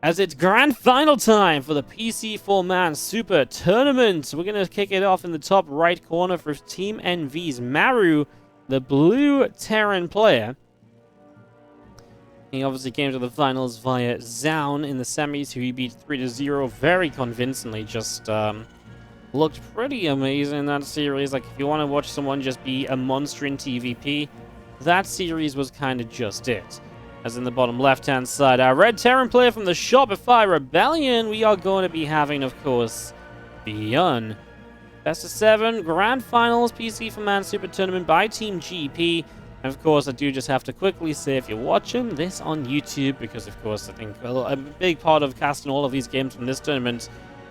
as it's grand final time for the PC4Man Super Tournament. We're going to kick it off in the top right corner for Team NV's Maru, the blue Terran player. He obviously came to the finals via BO7 in the semis, who he beat 3-0 very convincingly. Just looked pretty amazing in that series. Like, if you want to watch someone just be a monster in TvP, that series was kind of just it. As in the bottom left-hand side, our red Terran player from the Shopify Rebellion, we are going to be having, of course, ByuN. Best of 7 Grand Finals PC4Man Super Tournament by Team GP. And of course, I do just have to quickly say, if you're watching this on YouTube, because of course I think a big part of casting all of these games from this tournament,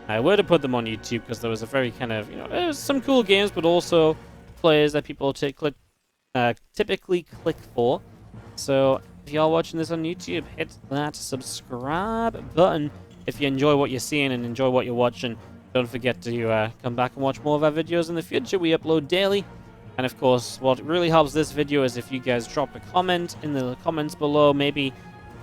I were to put them on YouTube because there was a very kind of, there was some cool games, but also players that people typically click for. So if y'all watching this on YouTube, hit that subscribe button. If you enjoy what you're seeing and enjoy what you're watching, don't forget to come back and watch more of our videos in the future. We upload daily. And of course, what really helps this video is if you guys drop a comment in the comments below. Maybe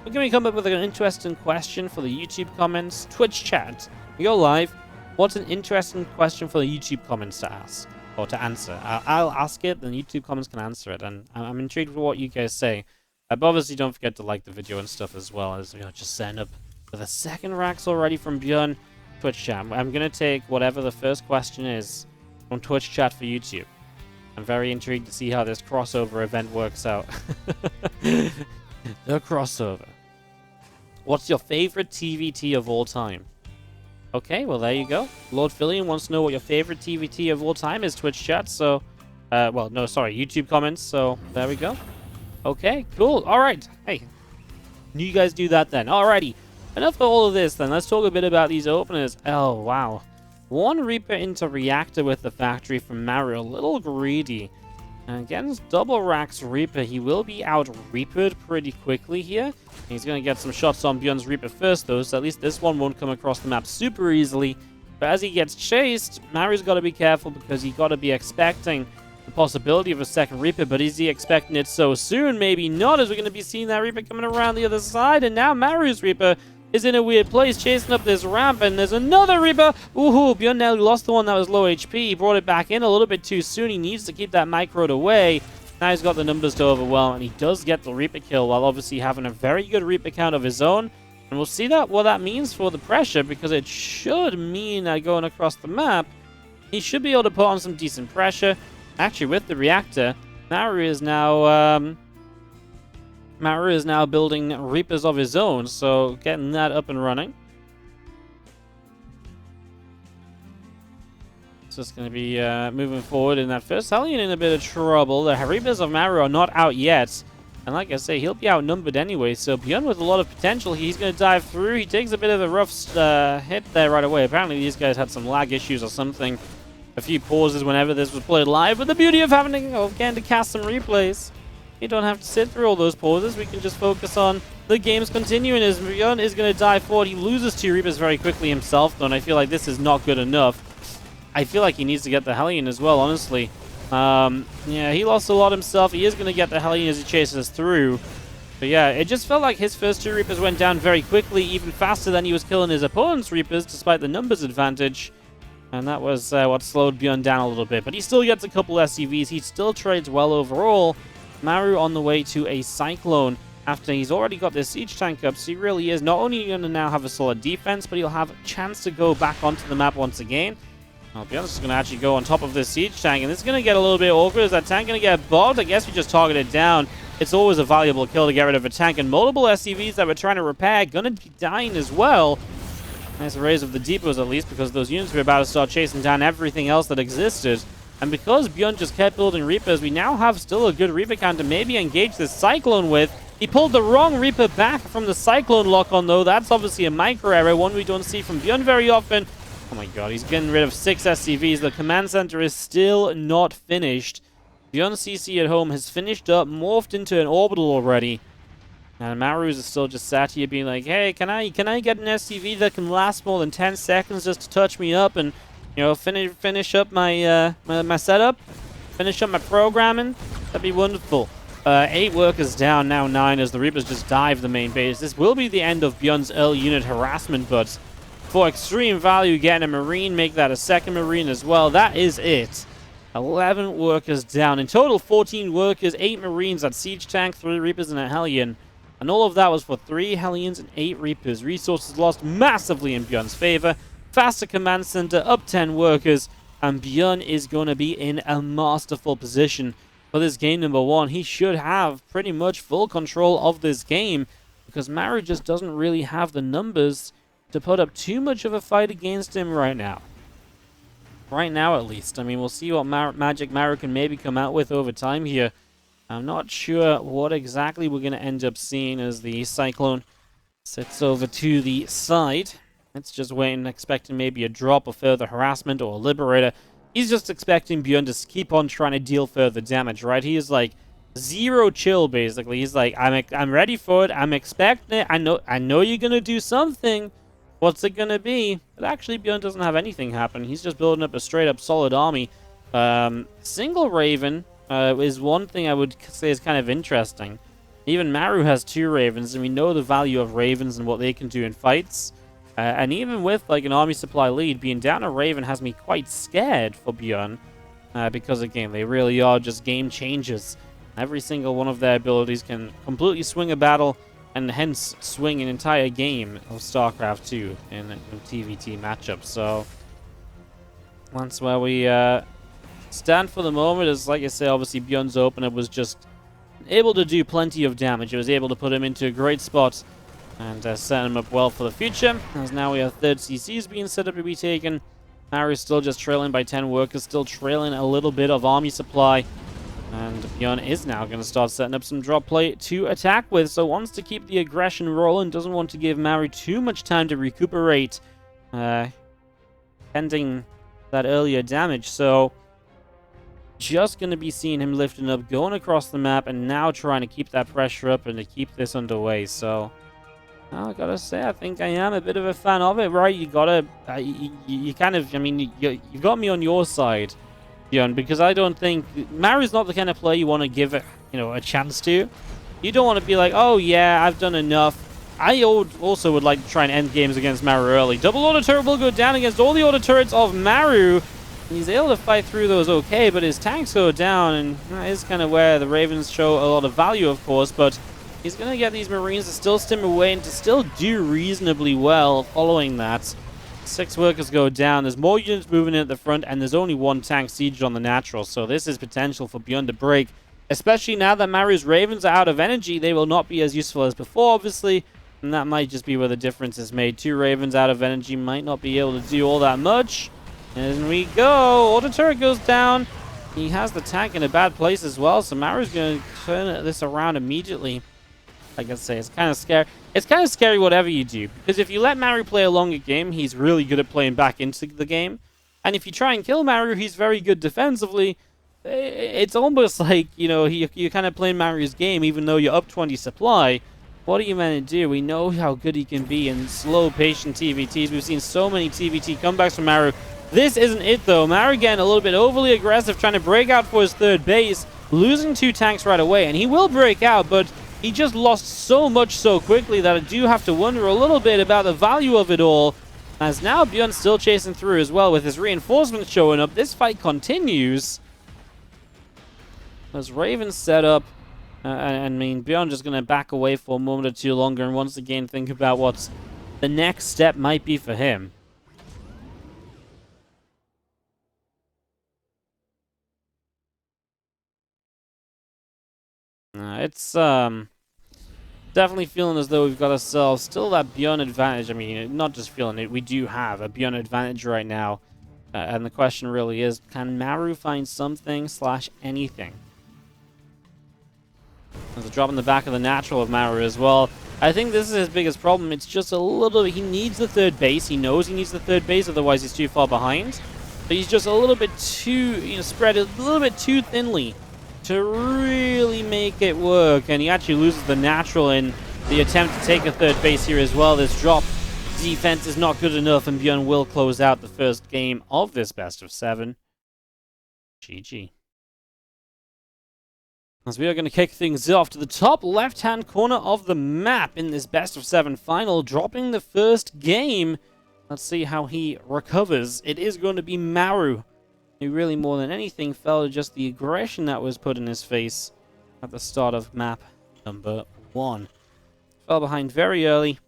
we're going to come up with an interesting question for the YouTube comments. Twitch chat, you're live. What's an interesting question for the YouTube comments to ask or to answer? I'll ask it, then YouTube comments can answer it. And I'm intrigued with what you guys say. But obviously, don't forget to like the video and stuff as well, as just setting up for the second racks already from ByuN. Twitch chat. I'm going to take whatever the first question is from Twitch chat for YouTube. I'm very intrigued to see how this crossover event works out. The crossover. What's your favorite TvT of all time? Okay, well, there you go. Lord Fillion wants to know what your favorite TvT of all time is, Twitch chat. So, well, no, sorry, YouTube comments. So, there we go. Okay, cool. All right. Hey, you guys do that then. Alrighty. Enough of all of this then. Let's talk a bit about these openers. Oh, wow. One Reaper into Reactor with the factory from Maru. A little greedy. And against double racks Reaper, he will be out Reapered pretty quickly here. He's going to get some shots on ByuN's Reaper first, though, so at least this one won't come across the map super easily. But as he gets chased, Maru's got to be careful because he's got to be expecting the possibility of a second Reaper, but is he expecting it so soon? Maybe not, as we're going to be seeing that Reaper coming around the other side, and now Maru's Reaper is in a weird place, chasing up this ramp, and there's another Reaper! Ooh, ByuN now lost the one that was low HP. He brought it back in a little bit too soon. He needs to keep that microed away. Now he's got the numbers to overwhelm, and he does get the Reaper kill, while obviously having a very good Reaper count of his own. And we'll see what that means for the pressure, because it should mean that going across the map, he should be able to put on some decent pressure. Actually, with the reactor, Maru is now building Reapers of his own, so getting that up and running. So it's going to be moving forward in that first. Hellion in a bit of trouble. The Reapers of Maru are not out yet. And like I say, he'll be outnumbered anyway, so ByuN with a lot of potential. He's going to dive through. He takes a bit of a rough hit there right away. Apparently these guys had some lag issues or something. A few pauses whenever this was played live. But the beauty of having to cast some replays, you don't have to sit through all those pauses. We can just focus on the games continuing as ByuN is going to dive forward. He loses 2 Reapers very quickly himself, though, and I feel like this is not good enough. I feel like he needs to get the Hellion as well, honestly. Yeah, he lost a lot himself. He is going to get the Hellion as he chases through. But yeah, it just felt like his first 2 Reapers went down very quickly, even faster than he was killing his opponent's Reapers, despite the numbers advantage. And that was what slowed ByuN down a little bit. But he still gets a couple SCVs. He still trades well overall. Maru on the way to a Cyclone after he's already got this siege tank up. So he really is not only going to now have a solid defense, but he'll have a chance to go back onto the map once again. I'll be honest, he's going to actually go on top of this siege tank, and this is going to get a little bit awkward. Is that tank going to get bogged? I guess we just target it down. It's always a valuable kill to get rid of a tank, and multiple SCVs that we're trying to repair going to be dying as well. Nice raise of the depots at least, because those units were about to start chasing down everything else that existed. And because ByuN just kept building Reapers, we now have still a good Reaper count to maybe engage this Cyclone with. He pulled the wrong Reaper back from the Cyclone lock-on, though. That's obviously a micro error, one we don't see from ByuN very often. Oh my god, he's getting rid of 6 SCVs. The command center is still not finished. ByuN CC at home has finished up, morphed into an orbital already. And Maru's is still just sat here being like, hey, can I get an SCV that can last more than 10 seconds just to touch me up and, finish up my my setup? Finish up my programming? That'd be wonderful. 8 workers down, now 9 as the Reapers just dive the main base. This will be the end of ByuN's early unit harassment, but for extreme value, getting a Marine, make that a second Marine as well. That is it. 11 workers down. In total, 14 workers, 8 Marines, that Siege Tank, 3 Reapers, and a Hellion. And all of that was for 3 Hellions and 8 Reapers. Resources lost massively in ByuN's favor. Faster command center, up 10 workers, and ByuN is going to be in a masterful position for this game number 1. He should have pretty much full control of this game because Maru just doesn't really have the numbers to put up too much of a fight against him right now. Right now, at least. I mean, we'll see what Magic Maru can maybe come out with over time here. I'm not sure what exactly we're going to end up seeing as the Cyclone sits over to the side. It's just waiting, expecting maybe a drop of further harassment or a Liberator. He's just expecting ByuN to keep on trying to deal further damage, right? He is like zero chill, basically. He's like, I'm ready for it. I'm expecting it. I know you're gonna do something. What's it gonna be? But actually, ByuN doesn't have anything happen. He's just building up a straight up solid army. Single Raven is one thing I would say is kind of interesting. Even Maru has 2 Ravens, and we know the value of Ravens and what they can do in fights. And even with like an army supply lead, being down a Raven has me quite scared for ByuN. Because again, they really are just game changers. Every single one of their abilities can completely swing a battle and hence swing an entire game of Starcraft 2 in a TvT matchup. So that's where we stand for the moment. As like I say, obviously ByuN's opener was just able to do plenty of damage. It was able to put him into a great spot and set him up well for the future, as now we have third CCs being set up to be taken. Maru's still just trailing by 10 workers, still trailing a little bit of army supply. And ByuN is now going to start setting up some drop play to attack with, so wants to keep the aggression rolling, doesn't want to give Maru too much time to recuperate, pending that earlier damage. So just going to be seeing him lifting up, going across the map, and now trying to keep that pressure up and to keep this underway. So I gotta say, I think I am a bit of a fan of it, right? You gotta, you kind of, I mean, you got me on your side, ByuN, because I don't think Maru's not the kind of player you want to give it, a chance to. You don't want to be like, oh yeah, I've done enough. I also would like to try and end games against Maru early. Double auto turret will go down against all the auto turrets of Maru. He's able to fight through those okay, but his tanks go down, and that is kind of where the Ravens show a lot of value, of course, but he's going to get these Marines to still stim away and to still do reasonably well following that. 6 workers go down. There's more units moving in at the front, and there's only 1 tank sieged on the natural. So this is potential for ByuN to break, especially now that Maru's Ravens are out of energy. They will not be as useful as before, obviously, and that might just be where the difference is made. 2 Ravens out of energy might not be able to do all that much. And we go. Auto turret goes down. He has the tank in a bad place as well, so Maru's going to turn this around immediately. Like I say, it's kind of scary. It's kind of scary whatever you do, because if you let Maru play a longer game, he's really good at playing back into the game. And if you try and kill Maru, he's very good defensively. It's almost like, you're kind of playing Maru's game, even though you're up 20 supply. What are you meant to do? We know how good he can be in slow, patient TvTs. We've seen so many TvT comebacks from Maru. This isn't it, though. Maru getting a little bit overly aggressive, trying to break out for his third base, losing 2 tanks right away. And he will break out, but he just lost so much so quickly that I do have to wonder a little bit about the value of it all. As now ByuN's still chasing through as well with his reinforcements showing up. This fight continues. As Ravens set up, I mean, ByuN just going to back away for a moment or 2 longer and once again think about what the next step might be for him. It's definitely feeling as though we've got ourselves still that ByuN advantage. I mean, not just feeling it, we do have a ByuN advantage right now. And the question really is, can Maru find something / anything? There's a drop in the back of the natural of Maru as well. I think this is his biggest problem. It's just a little bit, he needs the third base. He knows he needs the third base, otherwise he's too far behind. But he's just a little bit too, spread a little bit too thinly to really make it work, and he actually loses the natural in the attempt to take a third base here as well. This drop defense is not good enough, and ByuN will close out the first game of this best of 7. GG. As we are going to kick things off to the top left-hand corner of the map in this best-of-7 final, dropping the first game. Let's see how he recovers. It is going to be Maru, who really more than anything felt just the aggression that was put in his face at the start of map number 1. Fell behind very early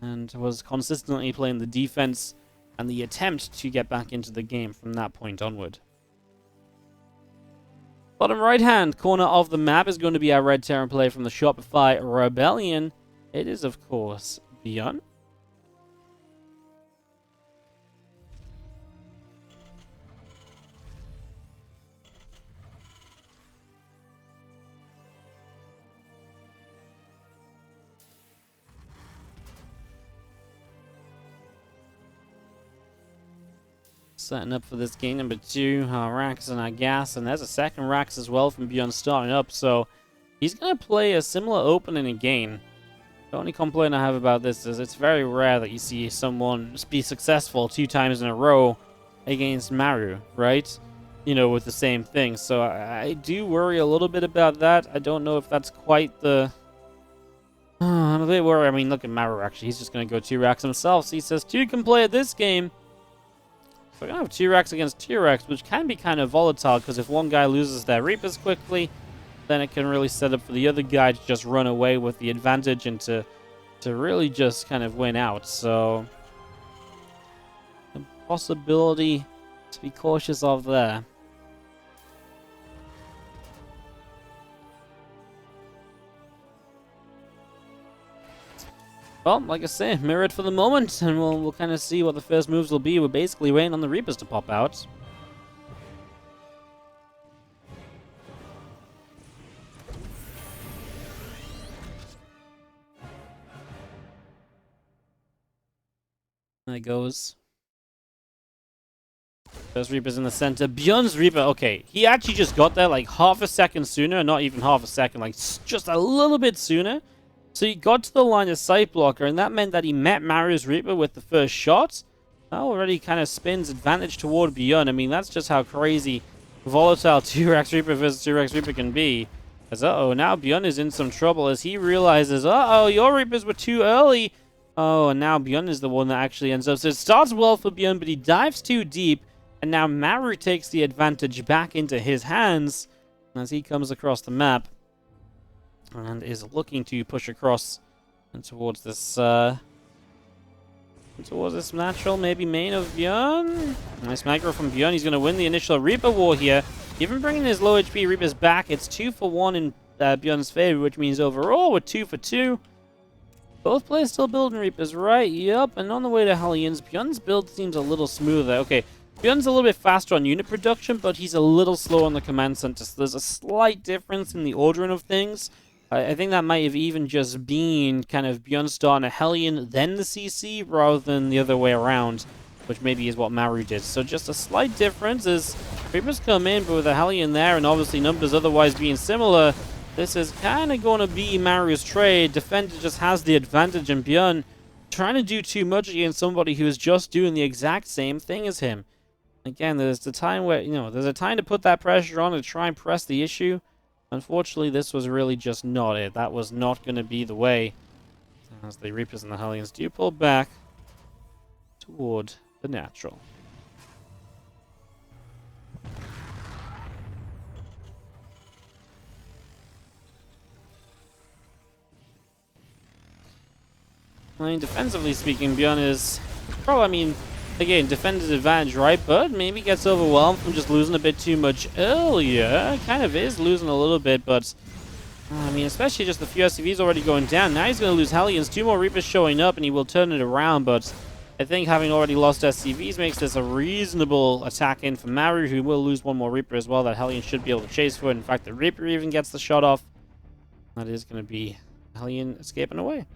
and was consistently playing the defense and the attempt to get back into the game from that point onward. Bottom right-hand corner of the map is going to be our red Terran play from the Shopify Rebellion. It is, of course, ByuN. Setting up for this game number 2, Rax and our gas, and there's a second Rax as well from ByuN starting up, so he's going to play a similar opening again. The only complaint I have about this is it's very rare that you see someone be successful 2 times in a row against Maru, right? You know, with the same thing, so I do worry a little bit about that. I don't know if that's quite the... I'm a bit worried. I mean, look at Maru, actually. He's just going to go 2 Rax himself, so he says 2 can play at this game. We're going to have 2 Rex against 2 Rex, which can be kind of volatile, because if one guy loses their Reapers quickly, then it can really set up for the other guy to just run away with the advantage and to really just kind of win out. So, a possibility to be cautious of there. Well, like I say, mirrored for the moment, and we'll kind of see what the first moves will be. We're basically waiting on the Reapers to pop out. There it goes. First Reaper's in the center. ByuN's Reaper, okay, he actually just got there like half a second sooner, not even half a second, like just a little bit sooner. So he got to the line of sight blocker, and that meant that he met Maru's Reaper with the first shot. That already kind of spins advantage toward ByuN. I mean, that's just how crazy volatile 2-Rex Reaper versus 2-Rex Reaper can be. As, uh-oh, now ByuN is in some trouble as he realizes, uh-oh, your Reapers were too early. Oh, and now ByuN is the one that actually ends up. So it starts well for ByuN, but he dives too deep, and now Maru takes the advantage back into his hands as he comes across the map. And is looking to push across and towards this natural, maybe main of ByuN. Nice macro from ByuN. He's going to win the initial Reaper war here. Even bringing his low HP Reapers back, it's 2 for 1 in ByuN's favor, which means overall we're 2 for 2. Both players still building Reapers, right? Yup, and on the way to Hellions, ByuN's build seems a little smoother. Okay, ByuN's a little bit faster on unit production, but he's a little slow on the command center. So there's a slight difference in the ordering of things. I think that might have even just been kind of ByuN starting a Hellion, then the CC, rather than the other way around, which maybe is what Maru did. So just a slight difference as Reapers come in, but with a Hellion there, and obviously numbers otherwise being similar, this is kind of going to be Maru's trade. Defender just has the advantage, and ByuN trying to do too much against somebody who is just doing the exact same thing as him. Again, there's the time where, there's a time to put that pressure on and try and press the issue. Unfortunately, this was really just not it. That was not going to be the way. As the Reapers and the Hellions do pull back toward the natural. I mean, defensively speaking, ByuN is probably, again, defender's advantage, right? But maybe gets overwhelmed from just losing a bit too much earlier. Kind of is losing a little bit, but especially just the few SCVs already going down. Now he's going to lose Hellions. 2 more Reapers showing up, and he will turn it around. But I think having already lost SCVs makes this a reasonable attack in for Maru, who will lose 1 more Reaper as well. That Hellion should be able to chase for it. In fact, the Reaper even gets the shot off. That is going to be Hellion escaping away.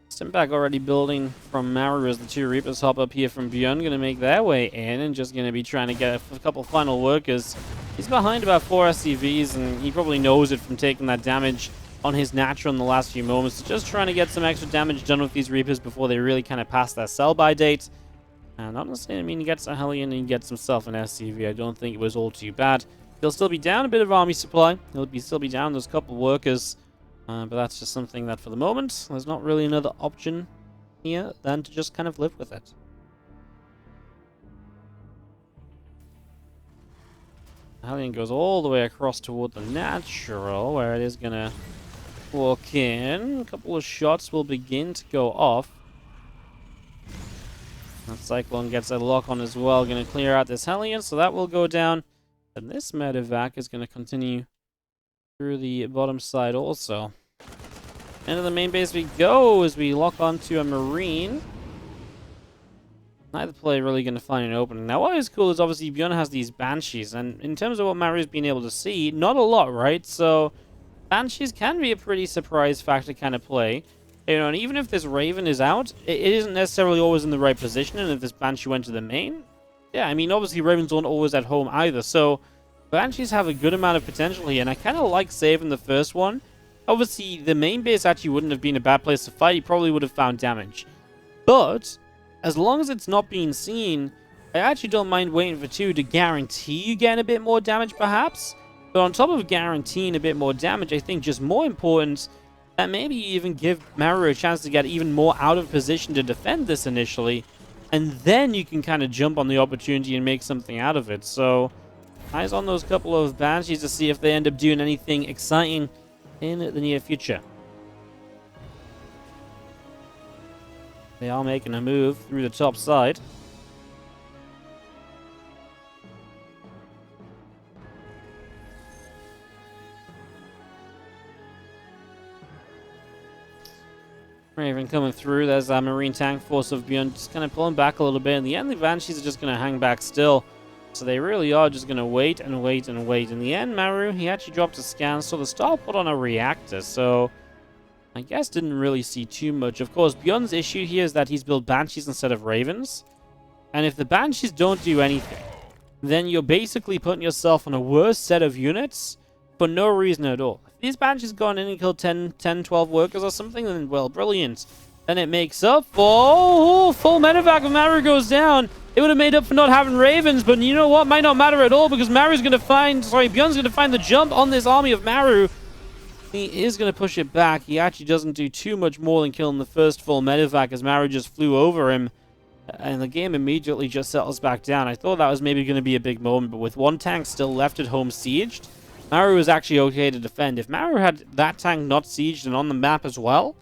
Simpak already building from Maru as the 2 Reapers hop up here from ByuN. Going to make their way in and just going to be trying to get a couple final workers. He's behind about 4 SCVs, and he probably knows it from taking that damage on his natural in the last few moments. Just trying to get some extra damage done with these Reapers before they really kind of pass their sell-by date. And honestly, I mean, he gets a Hellion and he gets himself an SCV. I don't think it was all too bad. He'll still be down a bit of army supply. Still be down those couple workers. But that's just something that for the moment, there's not really another option here than to just kind of live with it. Hellion goes all the way across toward the natural, where it is going to walk in. A couple of shots will begin to go off. That Cyclone gets a lock on as well, going to clear out this Hellion, so that will go down. And this medevac is going to continue through the bottom side also. Into the main base we go as we lock onto a Marine. Neither player really going to find an opening. Now, what is cool is obviously ByuN has these Banshees, and in terms of what Maru's been able to see, not a lot, right? So, Banshees can be a pretty surprise factor kind of play. You know, and even if this Raven is out, it isn't necessarily always in the right position, and if this Banshee went to the main, yeah, I mean, obviously Ravens aren't always at home either, so Banshees have a good amount of potential here, and I kind of like saving the first one. Obviously, the main base actually wouldn't have been a bad place to fight. He probably would have found damage. But as long as it's not being seen, I actually don't mind waiting for 2 to guarantee you getting a bit more damage, perhaps. But on top of guaranteeing a bit more damage, I think just more important, that maybe even give Maru a chance to get even more out of position to defend this initially. And then you can kind of jump on the opportunity and make something out of it. So, eyes on those couple of Banshees to see if they end up doing anything exciting in the near future. They are making a move through the top side. Raven coming through. There's that Marine tank force of ByuN just kind of pulling back a little bit. In the end, the Banshees are just going to hang back still. So they really are just going to wait and wait and wait. In the end, Maru, he actually dropped a scan. So the Star put on a reactor. So I guess didn't really see too much. Of course, ByuN's issue here is that he's built Banshees instead of Ravens. And if the Banshees don't do anything, then you're basically putting yourself on a worse set of units for no reason at all. If these Banshees go in and kill 10, 12 workers or something, then, well, brilliant. Then it makes up for full medevac if Maru goes down. It would have made up for not having Ravens, but you know what? Might not matter at all because ByuN's going to find the jump on this army of Maru. He is going to push it back. He actually doesn't do too much more than killing the first full medevac as Maru just flew over him. And the game immediately just settles back down. I thought that was maybe going to be a big moment, but with one tank still left at home sieged, Maru was actually okay to defend. If Maru had that tank not sieged and on the map as well,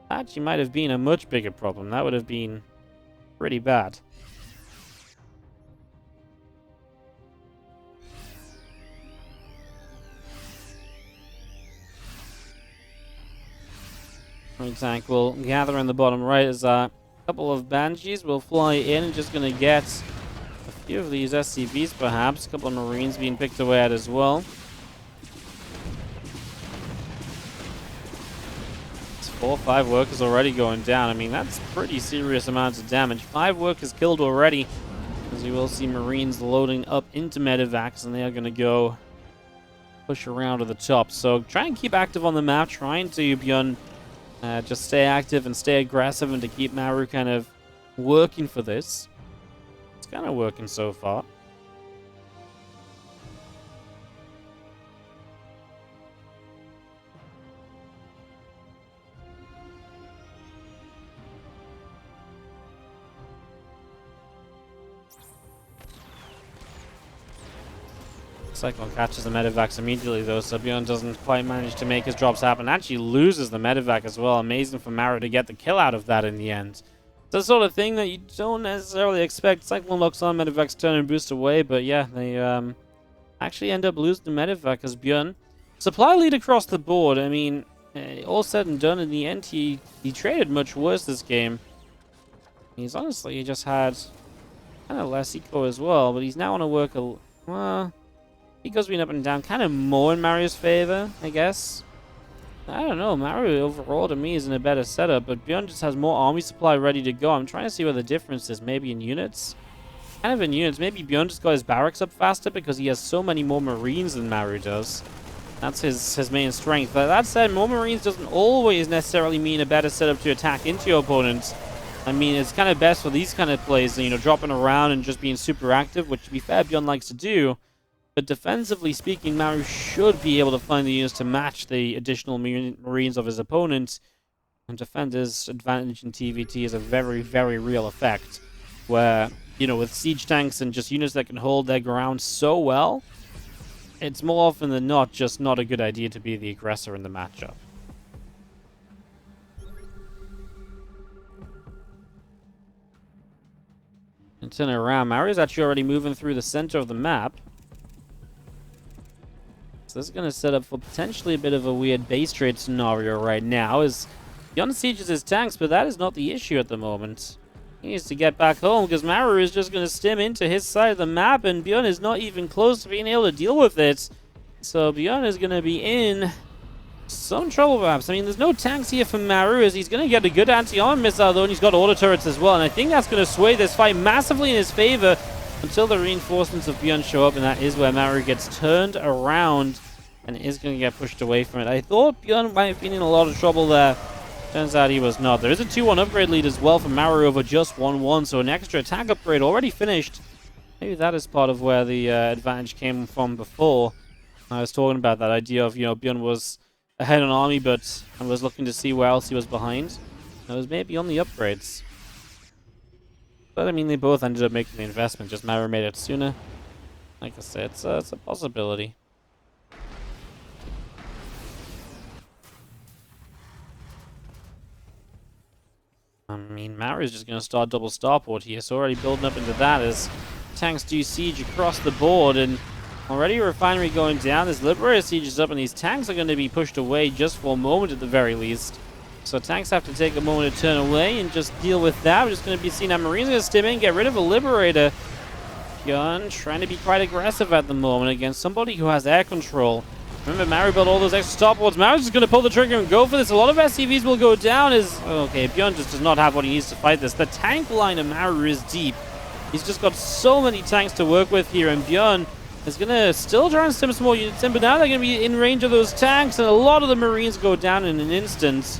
that actually might have been a much bigger problem. That would have been pretty bad. Marine tank will gather in the bottom right as a couple of Banshees will fly in and just going to get a few of these SCVs perhaps. A couple of Marines being picked away at as well. It's 4 or 5 workers already going down. I mean, that's pretty serious amounts of damage. 5 workers killed already. As you will see Marines loading up into medevacs and they are going to go push around to the top. So try and keep active on the map. Trying to ByuN just stay active and stay aggressive and to keep Maru kind of working for this. It's kind of working so far. Cyclone catches the medevacs immediately though, so ByuN doesn't quite manage to make his drops happen. Actually loses the medevac as well. Amazing for Maru to get the kill out of that in the end. It's the sort of thing that you don't necessarily expect. Cyclone locks on, medevacs turn and boost away, but yeah, they actually end up losing the medevac as ByuN. Supply lead across the board. I mean, all said and done, in the end, he traded much worse this game. He's honestly, he just had kind of less eco as well, but he's now on a work well, eco's been up and down, kind of more in Maru's favor, I guess. I don't know, Maru overall to me is in a better setup, but ByuN just has more army supply ready to go. I'm trying to see where the difference is, maybe in units? Kind of in units, maybe ByuN just got his barracks up faster because he has so many more Marines than Maru does. That's his main strength. But that said, more Marines doesn't always necessarily mean a better setup to attack into your opponents. I mean, it's kind of best for these kind of plays, you know, dropping around and just being super active, which, to be fair, ByuN likes to do. But defensively speaking, Maru should be able to find the units to match the additional Marines of his opponent. And defender's advantage in TvT is a very, very real effect. Where, you know, with siege tanks and just units that can hold their ground so well, it's more often than not just not a good idea to be the aggressor in the matchup. And turn it around. Maru's actually already moving through the center of the map. So this is going to set up for potentially a bit of a weird base trade scenario right now. As ByuN sieges his tanks, but that is not the issue at the moment. He needs to get back home because Maru is just going to stim into his side of the map, and ByuN is not even close to being able to deal with it. So ByuN is going to be in some trouble, perhaps. I mean, there's no tanks here for Maru, as he's going to get a good anti-armor missile, though, and he's got auto turrets as well. And I think that's going to sway this fight massively in his favor until the reinforcements of ByuN show up, and that is where Maru gets turned around and is going to get pushed away from it. I thought ByuN might have been in a lot of trouble there. Turns out he was not. There is a 2-1 upgrade lead as well for Maru over just 1-1, so an extra attack upgrade already finished. Maybe that is part of where the advantage came from before. I was talking about that idea of, you know, ByuN was ahead on army, but I was looking to see where else he was behind. It was maybe on the upgrades. But, I mean, they both ended up making the investment, just Maru made it sooner. Like I said, it's a possibility. I mean, Maru is just going to start double starport here, so already building up into that as tanks do siege across the board, and already a refinery going down. This Liberator siege is up, and these tanks are going to be pushed away just for a moment at the very least. So tanks have to take a moment to turn away and just deal with that. We're just going to be seeing that Marines going to stim in, get rid of a Liberator. ByuN trying to be quite aggressive at the moment against somebody who has air control. Remember, Maru built all those extra starports. Maru's just going to pull the trigger and go for this. A lot of SCVs will go down as... Okay, ByuN just does not have what he needs to fight this. The tank line of Maru is deep. He's just got so many tanks to work with here, and ByuN is going to still try and stim some more units in, but now they're going to be in range of those tanks, and a lot of the Marines go down in an instant.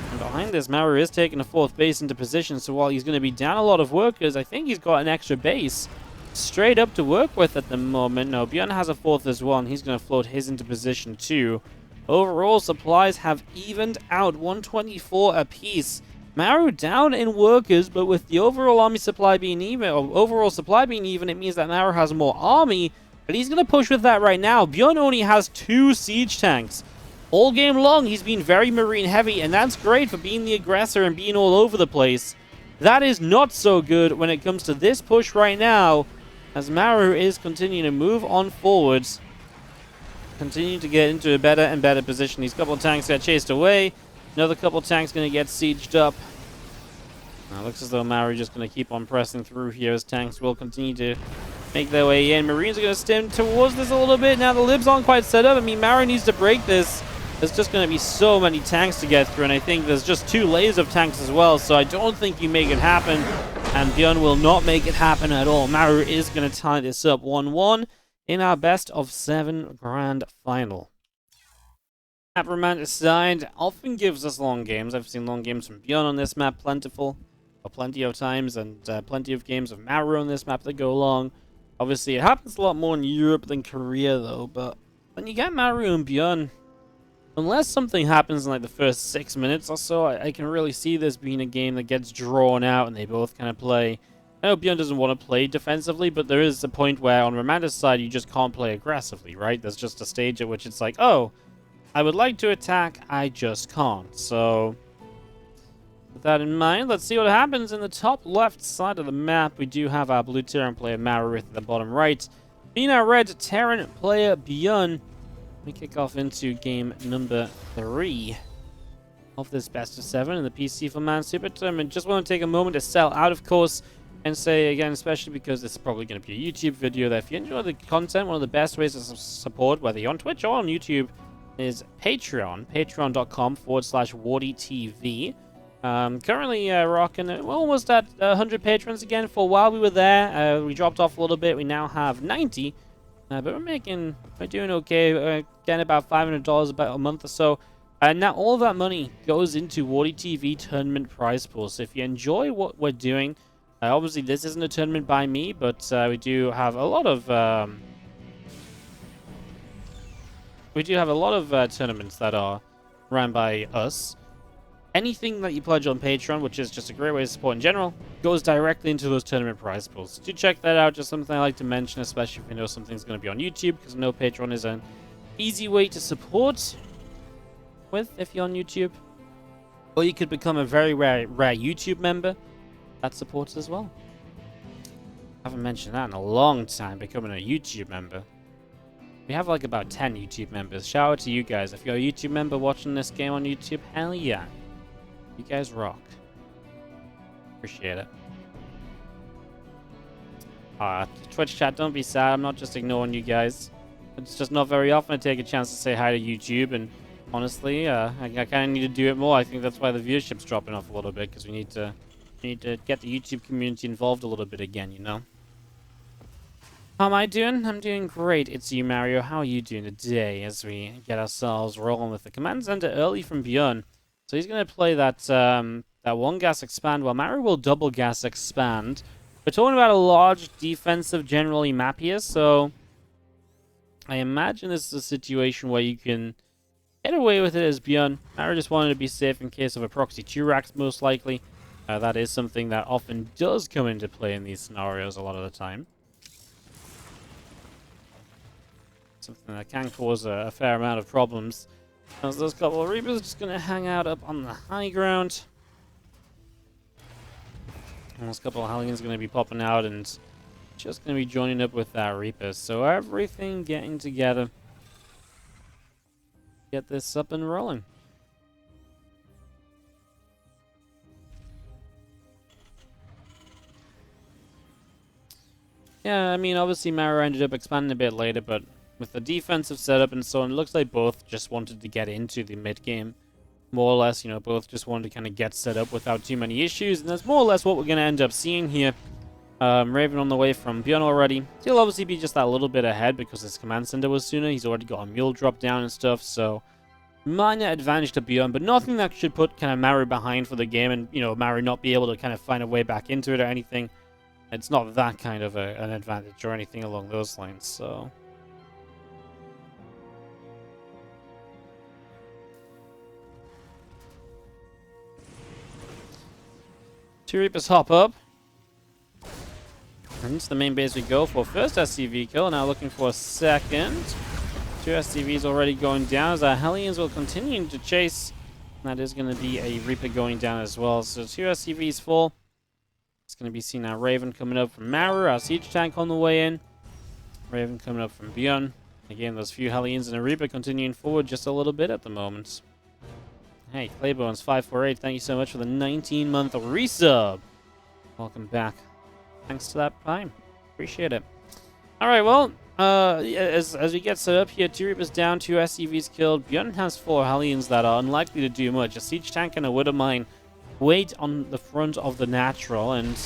And behind this, Maru is taking a 4th base into position, so while he's going to be down a lot of workers, I think he's got an extra base straight up to work with at the moment. No, ByuN has a 4th as well, and he's going to float his into position too. Overall, supplies have evened out 124 apiece. Maru down in workers, but with the overall army supply being even, or overall supply being even, it means that Maru has more army, but he's going to push with that right now. ByuN only has 2 siege tanks. All game long, he's been very Marine heavy, and that's great for being the aggressor and being all over the place. That is not so good when it comes to this push right now, as Maru is continuing to move on forwards, continuing to get into a better and better position. These couple of tanks got chased away. Another couple of tanks going to get sieged up. Now, it looks as though Maru just going to keep on pressing through here as tanks will continue to make their way in. Marines are going to stem towards this a little bit. Now, the libs aren't quite set up. I mean, Maru needs to break this. There's just going to be so many tanks to get through, and I think there's just 2 layers of tanks as well, so I don't think you make it happen. And ByuN will not make it happen at all. Maru is going to tie this up 1-1 in our best of 7 grand final. Map romanticide often gives us long games. I've seen long games from ByuN on this map plenty of times, and plenty of games of Maru on this map that go long. Obviously, it happens a lot more in Europe than Korea, though, but when you get Maru and ByuN, unless something happens in like the first 6 minutes or so, I can really see this being a game that gets drawn out and they both kind of play. I know ByuN doesn't want to play defensively, but there is a point where on Romanda's side you just can't play aggressively, right? There's just a stage at which it's like, oh, I would like to attack, I just can't. So with that in mind, let's see what happens in the top left side of the map. We do have our blue Terran player Maru at the bottom right. Being our red Terran player ByuN. We kick off into game number 3 of this best of 7 in the PCFORMAN Super Tournament. Just want to take a moment to sell out, of course, and say again, especially because this is probably going to be a YouTube video, that if you enjoy the content, one of the best ways to support, whether you're on Twitch or on YouTube, is Patreon. Patreon.com/WardiTV. Currently rocking, we're almost at 100 patrons again. For a while we were there. We dropped off a little bit. We now have 90. But we're doing okay. We're getting about $500 about a month or so. And now all of that money goes into WardiTV tournament prize pool. So if you enjoy what we're doing, obviously this isn't a tournament by me, but we do have a lot of tournaments that are run by us. Anything that you pledge on Patreon, which is just a great way to support in general, goes directly into those tournament prize pools. So do check that out. Just something I like to mention, especially if you know something's going to be on YouTube, because I know Patreon is an easy way to support with if you're on YouTube. Or you could become a very rare YouTube member that supports as well. I haven't mentioned that in a long time, becoming a YouTube member. We have like about 10 YouTube members. Shout out to you guys. If you're a YouTube member watching this game on YouTube, hell yeah. You guys rock. Appreciate it. Twitch chat, don't be sad. I'm not just ignoring you guys. It's just not very often I take a chance to say hi to YouTube, and honestly, I kind of need to do it more. I think that's why the viewership's dropping off a little bit, because we need to get the YouTube community involved a little bit again, you know? How am I doing? I'm doing great. It's you, Mario. How are you doing today as we get ourselves rolling with the command center early from ByuN? So he's going to play that that one gas expand, while Maru will double gas expand. We're talking about a large defensive generally map here, so I imagine this is a situation where you can get away with it as ByuN. Maru just wanted to be safe in case of a proxy 2 racks, most likely. That is something that often does come into play in these scenarios a lot of the time. Something that can cause a fair amount of problems. As those couple of Reapers just going to hang out up on the high ground. And those couple of Hellions going to be popping out and just going to be joining up with that Reaper. So everything getting together. Get this up and rolling. Yeah, I mean, obviously Maru ended up expanding a bit later, but with the defensive setup and so on, it looks like both just wanted to get into the mid game. More or less, you know, both just wanted to kind of get set up without too many issues, and that's more or less what we're going to end up seeing here. Raven on the way from ByuN already. He'll obviously be just that little bit ahead because his command center was sooner. He's already got a mule drop down and stuff, so minor advantage to ByuN, but nothing that should put kind of Maru behind for the game and, you know, Maru not be able to kind of find a way back into it or anything. It's not that kind of an advantage or anything along those lines, so... Two Reapers hop up. And into the main base we go for first SCV kill. Now looking for a second. Two SCVs already going down as our Hellions will continue to chase. That is going to be a Reaper going down as well. So two SCVs full. It's going to be seen now Raven coming up from Maru. Our siege tank on the way in. Raven coming up from ByuN. Again, those few Hellions and a Reaper continuing forward just a little bit at the moment. Hey, Claybones548, thank you so much for the 19-month resub. Welcome back. Thanks to that Prime. Appreciate it. Alright, well, as we get set up here, 2 Reapers down, 2 SCVs killed. ByuN has 4 Hellions that are unlikely to do much. A siege tank and a Widow Mine wait on the front of the natural, and,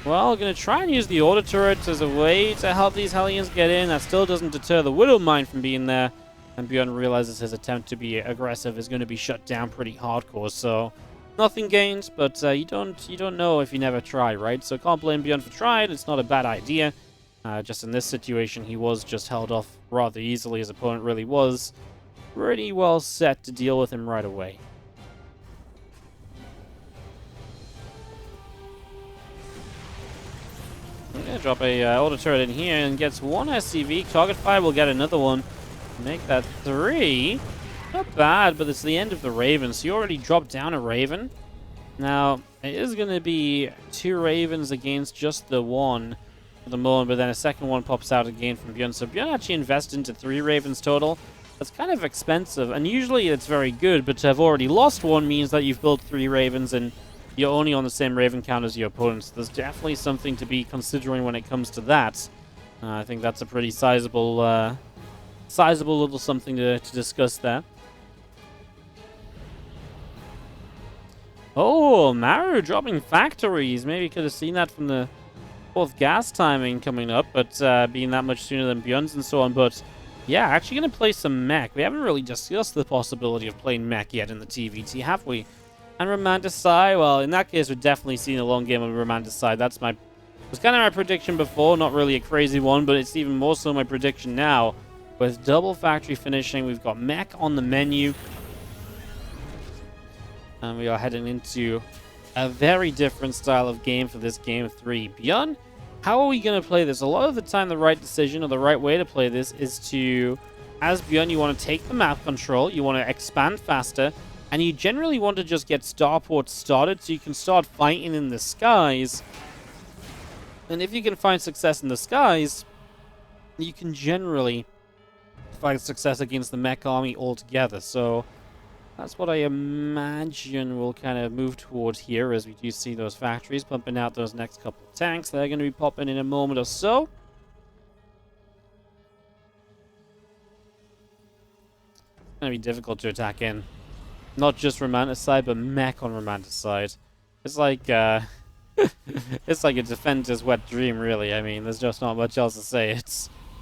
well, going to try and use the auto turret as a way to help these Hellions get in. That still doesn't deter the Widow Mine from being there. And ByuN realizes his attempt to be aggressive is going to be shut down pretty hardcore. So nothing gained, but you don't know if you never try, right? So can't blame ByuN for trying. It's not a bad idea. Just in this situation, he was just held off rather easily. His opponent really was pretty well set to deal with him right away. I'm going to drop a auto turret in here and gets 1 SCV. Target fire will get another one. Make that 3. Not bad, but it's the end of the Raven. So you already dropped down a Raven. Now, it is going to be 2 Ravens against just the 1 for the moment, but then a second one pops out again from ByuN. So ByuN actually invested into 3 Ravens total. That's kind of expensive, and usually it's very good, but to have already lost 1 means that you've built 3 Ravens and you're only on the same Raven count as your opponent. So there's definitely something to be considering when it comes to that. I think that's a pretty sizable little something to discuss there. Oh, Maru dropping factories. Maybe could have seen that from the fourth gas timing coming up, but being that much sooner than ByuN's and so on. But yeah, actually going to play some mech. We haven't really discussed the possibility of playing mech yet in the TvT, have we? And Romanticide, well, in that case, we're definitely seeing a long game of Romanticide. That's was kind of my prediction before, not really a crazy one, but it's even more so my prediction now. With double factory finishing, we've got mech on the menu. And we are heading into a very different style of game for this game 3. ByuN, how are we going to play this? A lot of the time, the right decision or the right way to play this is to, as ByuN, you want to take the map control, you want to expand faster, and you generally want to just get starports started so you can start fighting in the skies. And if you can find success in the skies, you can generally find success against the mech army altogether. So that's what I imagine we'll kind of move towards here, as we do see those factories pumping out those next couple of tanks. They're going to be popping in a moment or so. It's going to be difficult to attack in. Not just Romanticide, but mech on Romanticide. It's like, it's like a defender's wet dream, really. I mean, there's just not much else to say.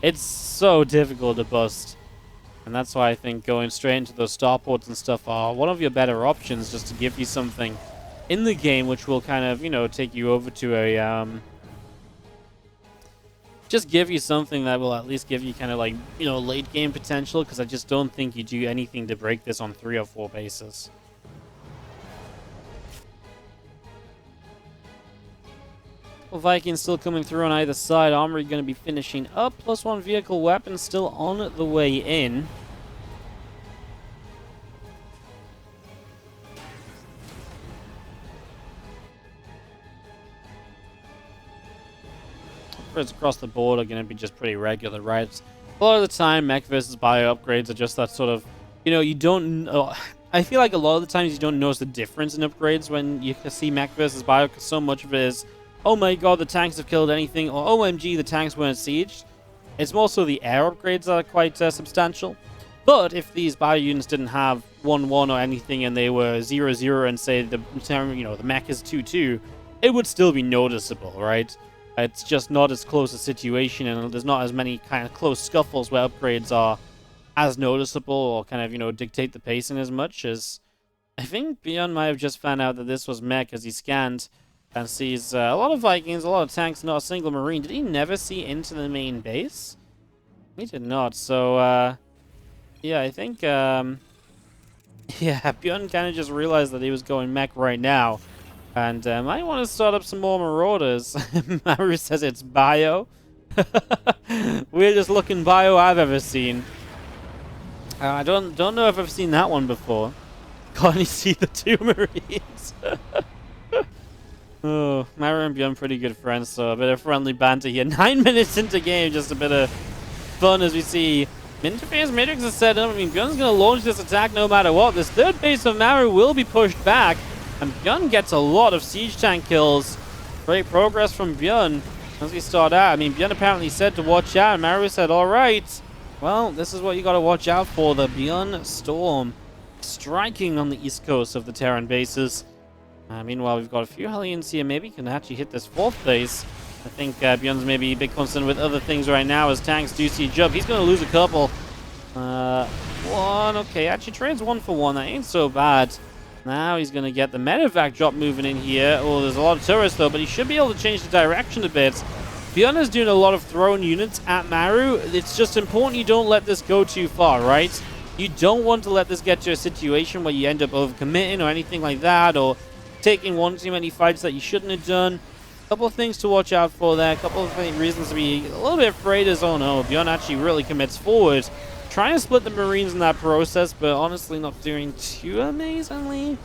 It's so difficult to bust. And that's why I think going straight into those starports and stuff are one of your better options, just to give you something in the game which will kind of, you know, take you over to a, just give you something that will at least give you kind of like, you know, late game potential, because I just don't think you do anything to break this on 3 or 4 bases. Well, Vikings still coming through on either side. Armory going to be finishing up. +1 vehicle weapon still on the way in. Upgrades across the board are going to be just pretty regular, right? A lot of the time, mech versus bio upgrades are just that sort of, you know, you don't... I feel like a lot of the times you don't notice the difference in upgrades when you see mech versus bio, because so much of it is, oh my god, the tanks have killed anything, or OMG, the tanks weren't sieged. It's more so the air upgrades that are quite substantial. But if these bio units didn't have 1-1 or anything, and they were 0-0, and say the mech is 2-2, it would still be noticeable, right? It's just not as close a situation, and there's not as many kind of close scuffles where upgrades are as noticeable or kind of, you know, dictate the pacing as much as... I think ByuN might have just found out that this was mech as he scanned and sees a lot of Vikings, a lot of tanks, not a single Marine. Did he never see into the main base? He did not, so, yeah, I think, yeah, ByuN kind of just realized that he was going mech right now. And might want to start up some more Marauders. Maru says it's bio. Weirdest looking bio I've ever seen. I don't know if I've seen that one before. Can't you see the 2 Marines? Oh, Maru and ByuN pretty good friends, so a bit of friendly banter here. 9 minutes into game, just a bit of fun as we see Interface Matrix is set up. I mean, ByuN's going to launch this attack no matter what. This third base of Maru will be pushed back. And ByuN gets a lot of siege tank kills. Great progress from ByuN as we start out. I mean, ByuN apparently said to watch out, and Maru said, alright. Well, this is what you got to watch out for. The ByuN Storm striking on the east coast of the Terran bases. Meanwhile, we've got a few Hellions here. Maybe can actually hit this 4th base. I think ByuN's maybe a bit concerned with other things right now as tanks do siege up. He's going to lose a couple. One. Okay, actually trades 1 for 1. That ain't so bad. Now he's going to get the medevac drop moving in here. Oh, there's a lot of turrets though, but he should be able to change the direction a bit. ByuN is doing a lot of thrown units at Maru. It's just important you don't let this go too far, right? You don't want to let this get to a situation where you end up overcommitting or anything like that, or taking one too many fights that you shouldn't have done. A couple of things to watch out for there. A couple of reasons to be a little bit afraid is, oh no, ByuN actually really commits forward. Trying to split the Marines in that process, but honestly not doing too amazingly.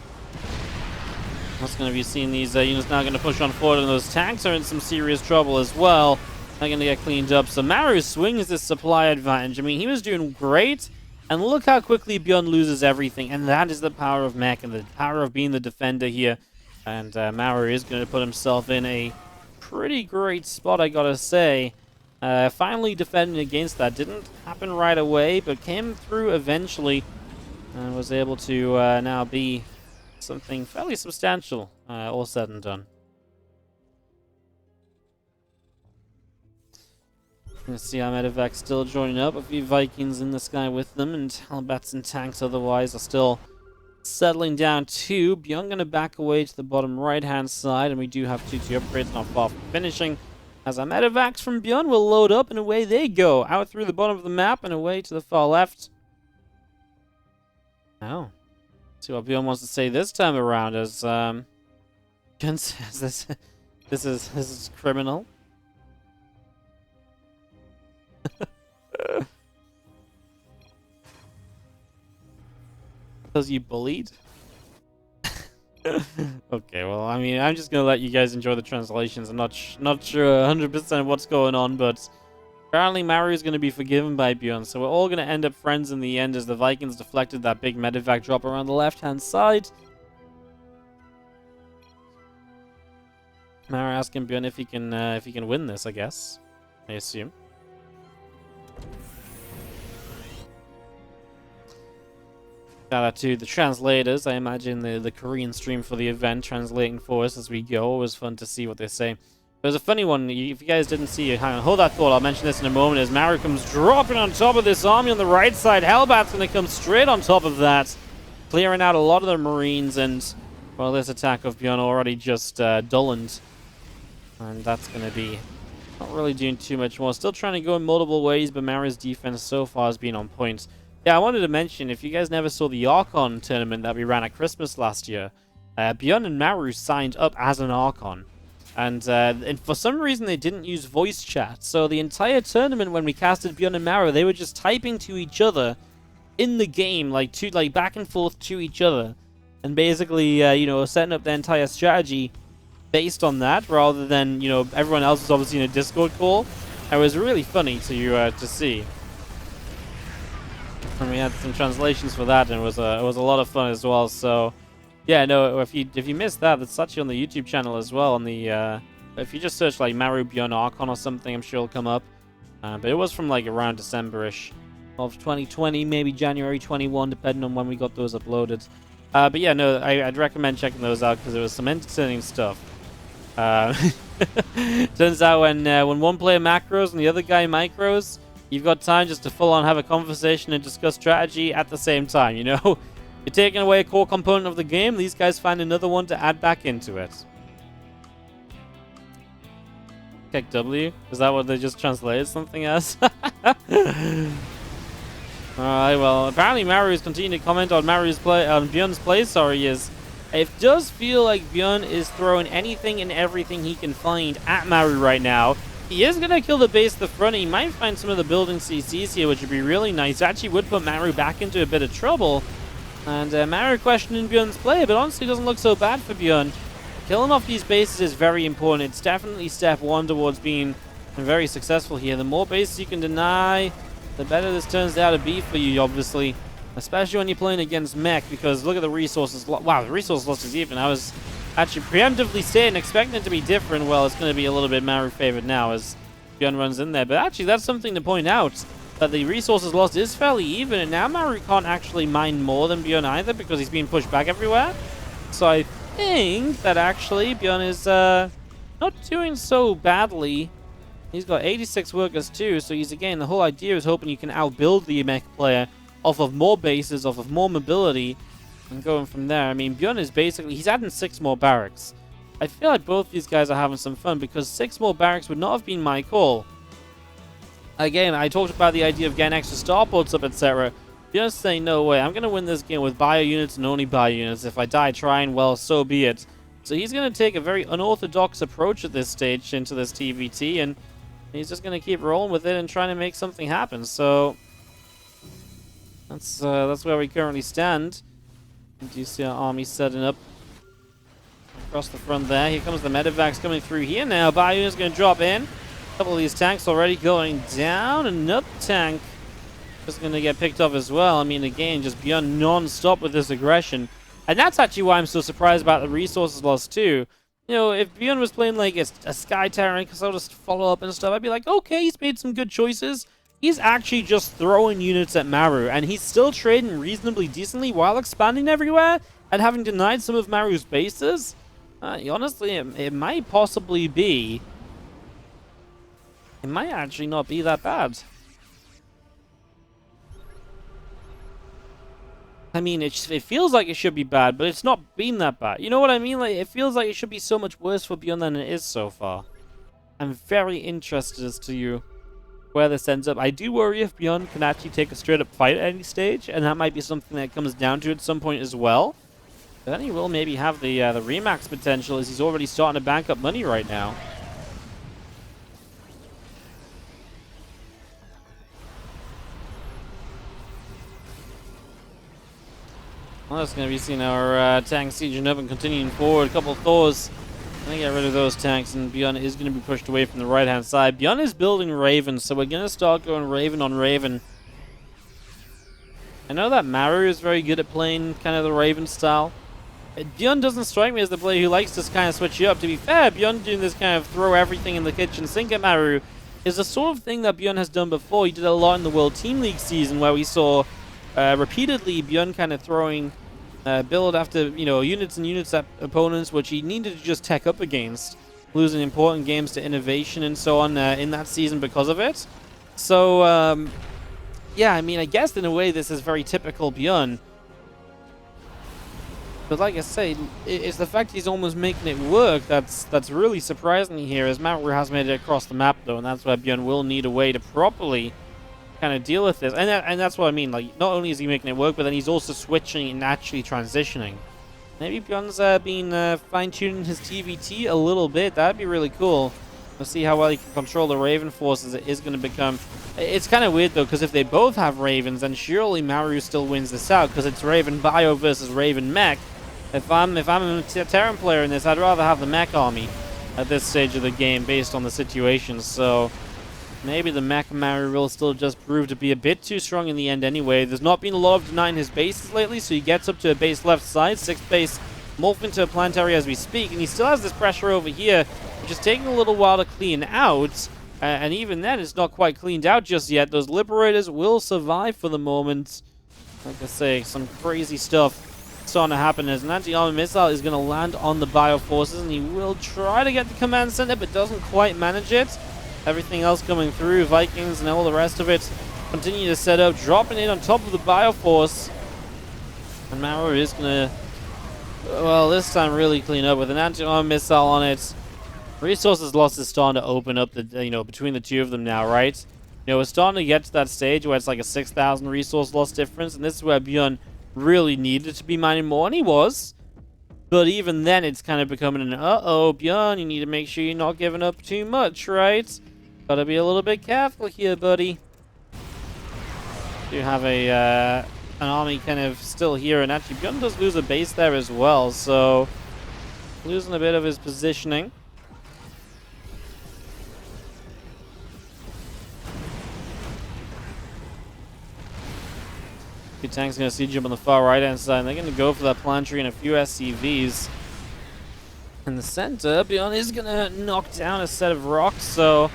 That's going to be seeing these units now going to push on forward, and those tanks are in some serious trouble as well. They're going to get cleaned up. So Maru swings this supply advantage. I mean, he was doing great, and look how quickly ByuN loses everything. And that is the power of mech and the power of being the defender here. And Maru is going to put himself in a pretty great spot, I gotta say. Finally defending against that. Didn't happen right away, but came through eventually and was able to now be something fairly substantial, all said and done. You see our medevacs still joining up. A few Vikings in the sky with them, and Hellbats and tanks otherwise are still settling down too. ByuN going to back away to the bottom right-hand side, and we do have 2 upgrades not far from finishing. As our medevacs from ByuN will load up, and away they go. Out through the bottom of the map and away to the far left. Oh. See what ByuN wants to say this time around, as ByuN says this is criminal. Because you bullied? Okay, well, I mean, I'm just gonna let you guys enjoy the translations. I'm not sure 100% what's going on, but apparently Maru is gonna be forgiven by ByuN, so we're all gonna end up friends in the end as the Vikings deflected that big medevac drop around the left-hand side. Maru asking ByuN if he can win this, I guess. I assume. Shout out to the translators. I imagine the Korean stream for the event translating for us as we go. It was fun to see what they say. There's a funny one. If you guys didn't see it, hang on, hold that thought. I'll mention this in a moment. As Maru comes dropping on top of this army on the right side, Hellbat's going to come straight on top of that, clearing out a lot of the Marines. And, well, this attack of ByuN already just dullened. And that's going to be not really doing too much more. Still trying to go in multiple ways, but Maru's defense so far has been on point. Yeah, I wanted to mention, if you guys never saw the Archon tournament that we ran at Christmas last year, ByuN and Maru signed up as an Archon. And for some reason, they didn't use voice chat. So the entire tournament, when we casted ByuN and Maru, they were just typing to each other in the game, like back and forth to each other. And basically, you know, setting up their entire strategy based on that, rather than, you know, everyone else was obviously in a Discord call. It was really funny to see. And we had some translations for that, and it was a lot of fun as well. So, yeah, no, if you missed that, that's actually on the YouTube channel as well. On the if you just search like Maru ByuN Archon or something, I'm sure it'll come up. But it was from like around December-ish of 2020, maybe January 21, depending on when we got those uploaded. But yeah, no, I'd recommend checking those out because there was some entertaining stuff. Turns out when one player macros and the other guy micros, you've got time just to full-on have a conversation and discuss strategy at the same time, you know? You're taking away a core component of the game, these guys find another one to add back into it. Kick W? Is that what they just translated something as? Alright, well, apparently Maru is continuing to comment on ByuN's play, it does feel like ByuN is throwing anything and everything he can find at Maru right now. He is going to kill the base at the front. He might find some of the building CCs here, which would be really nice. Actually would put Maru back into a bit of trouble. And Maru questioning ByuN's play, but honestly doesn't look so bad for ByuN. Killing off these bases is very important. It's definitely step one towards being very successful here. The more bases you can deny, the better this turns out to be for you, obviously. Especially when you're playing against mech, because look at the resources. Wow, the resource loss is even. I was actually preemptively saying, expecting it to be different. Well, it's going to be a little bit Maru favored now as ByuN runs in there. But actually, that's something to point out, that the resources lost is fairly even. And now Maru can't actually mine more than ByuN either, because he's being pushed back everywhere. So I think that actually ByuN is not doing so badly. He's got 86 workers too, so he's, again, the whole idea is hoping you can outbuild the mech player off of more bases, off of more mobility, and going from there. I mean, ByuN is basically, he's adding 6 more barracks. I feel like both these guys are having some fun, because 6 more barracks would not have been my call. Again, I talked about the idea of getting extra starports up, etc. ByuN's saying, no way, I'm going to win this game with bio units and only bio units. If I die trying, well, so be it. So he's going to take a very unorthodox approach at this stage into this TvT, and he's just going to keep rolling with it and trying to make something happen. So that's where we currently stand. You do see our army setting up across the front there. Here comes the medevacs coming through here now. ByuN is going to drop in. A couple of these tanks already going down. Another tank just going to get picked off as well. I mean, again, just ByuN non-stop with this aggression. And that's actually why I'm so surprised about the resources loss too. You know, if ByuN was playing like a Sky Tyrant, because I'll just follow up and stuff, I'd be like, okay, he's made some good choices. He's actually just throwing units at Maru, and he's still trading reasonably decently while expanding everywhere and having denied some of Maru's bases. Honestly, it might possibly be it might actually not be that bad. I mean, it feels like it should be bad, but it's not been that bad. You know what I mean? Like, it feels like it should be so much worse for ByuN than it is so far. I'm very interested as to where this ends up. I do worry if ByuN can actually take a straight-up fight at any stage, and that might be something that comes down to at some point as well. But then he will maybe have the Remax potential, as he's already starting to bank up money right now. Well, that's going to be seeing our tank sieging up and continuing forward. A couple of Thors. Gonna get rid of those tanks, and ByuN is going to be pushed away from the right-hand side. ByuN is building Raven, so we're going to start going Raven on Raven. I know that Maru is very good at playing kind of the Raven style. ByuN doesn't strike me as the player who likes to kind of switch it up. To be fair, ByuN doing this kind of throw everything in the kitchen sink at Maru is the sort of thing that ByuN has done before. He did a lot in the World Team League season, where we saw repeatedly ByuN kind of throwing build after, you know, units and units at opponents, which he needed to just tech up against, losing important games to innovation and so on in that season because of it. So, yeah, I mean, I guess in a way this is very typical ByuN. But like I say, it's the fact he's almost making it work that's really surprising here, as Maru has made it across the map, though, and that's why ByuN will need a way to properly kind of deal with this. And that's what I mean. Like, not only is he making it work, but then he's also switching and actually transitioning. Maybe ByuN's been fine-tuning his TvT a little bit. That'd be really cool. We'll see how well he can control the Raven force as it is going to become. It's kind of weird, though, because if they both have Ravens, then surely Maru still wins this out, because it's Raven Bio versus Raven Mech. If I'm a Terran player in this, I'd rather have the Mech army at this stage of the game based on the situation. So maybe the Mech Maru will still just prove to be a bit too strong in the end anyway. There's not been a lot of denying his bases lately, so he gets up to a base left side, 6th base, morph into a planetary as we speak, and he still has this pressure over here, which is taking a little while to clean out. And even then, it's not quite cleaned out just yet. Those Liberators will survive for the moment. Like I say, some crazy stuff starting to happen as an anti-armor missile is going to land on the Bio forces, and he will try to get the command center, but doesn't quite manage it. Everything else coming through, Vikings and all the rest of it, continue to set up, dropping it on top of the Bio force. And Maru is going to, well, this time really clean up with an anti-armor missile on it. Resources lost is starting to open up the, you know, between the two of them now, right? You know, we're starting to get to that stage where it's like a 6,000 resource loss difference, and this is where ByuN really needed to be mining more, and he was. But even then, it's kind of becoming an uh-oh, ByuN, you need to make sure you're not giving up too much, right? Gotta be a little bit careful here, buddy. You have an army kind of still here, and actually ByuN does lose a base there as well, so losing a bit of his positioning. Two tanks going to siege up on the far right hand side, and they're going to go for that planetary and a few SCVs. In the center, ByuN is going to knock down a set of rocks, so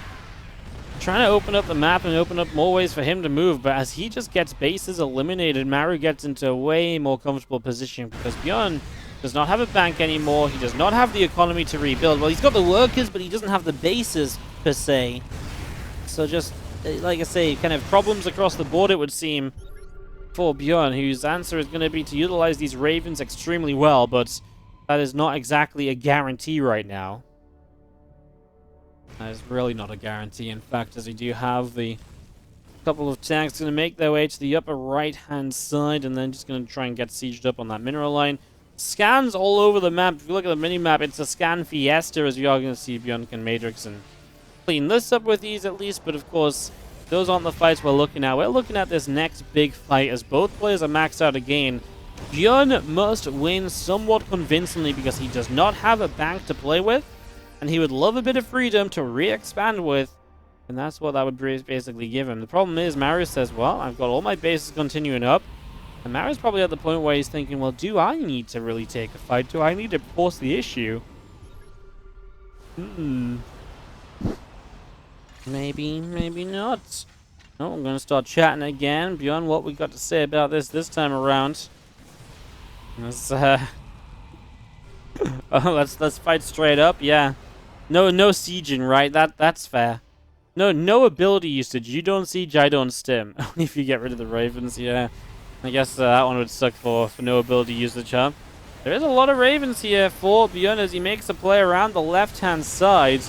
trying to open up the map and open up more ways for him to move, but as he just gets bases eliminated, Maru gets into a way more comfortable position, because ByuN does not have a bank anymore. He does not have the economy to rebuild. Well, he's got the workers, but he doesn't have the bases, per se. So just, like I say, kind of problems across the board, it would seem, for ByuN, whose answer is going to be to utilize these Ravens extremely well, but that is not exactly a guarantee right now. That is really not a guarantee, in fact, as we do have the couple of tanks going to make their way to the upper right-hand side, and then just going to try and get sieged up on that mineral line. Scans all over the map. If you look at the mini-map, it's a scan fiesta, as we are going to see ByuN can Matrix and clean this up with ease at least, but of course, those aren't the fights we're looking at. We're looking at this next big fight as both players are maxed out again. ByuN must win somewhat convincingly because he does not have a bank to play with, and he would love a bit of freedom to re-expand with, and that's what that would basically give him. The problem is, Maru says, well, I've got all my bases continuing up, and Maru's probably at the point where he's thinking, well, do I need to really take a fight? Do I need to force the issue? Maybe, maybe not. Oh, I'm gonna start chatting again. ByuN, what we got to say about this time around? Let's let's fight straight up. Yeah, no sieging, right? That's fair. No ability usage. You don't siege, I don't stim. Only if you get rid of the ravens, yeah. I guess that one would suck for no ability usage, huh? There is a lot of ravens here for ByuN as he makes a play around the left-hand side.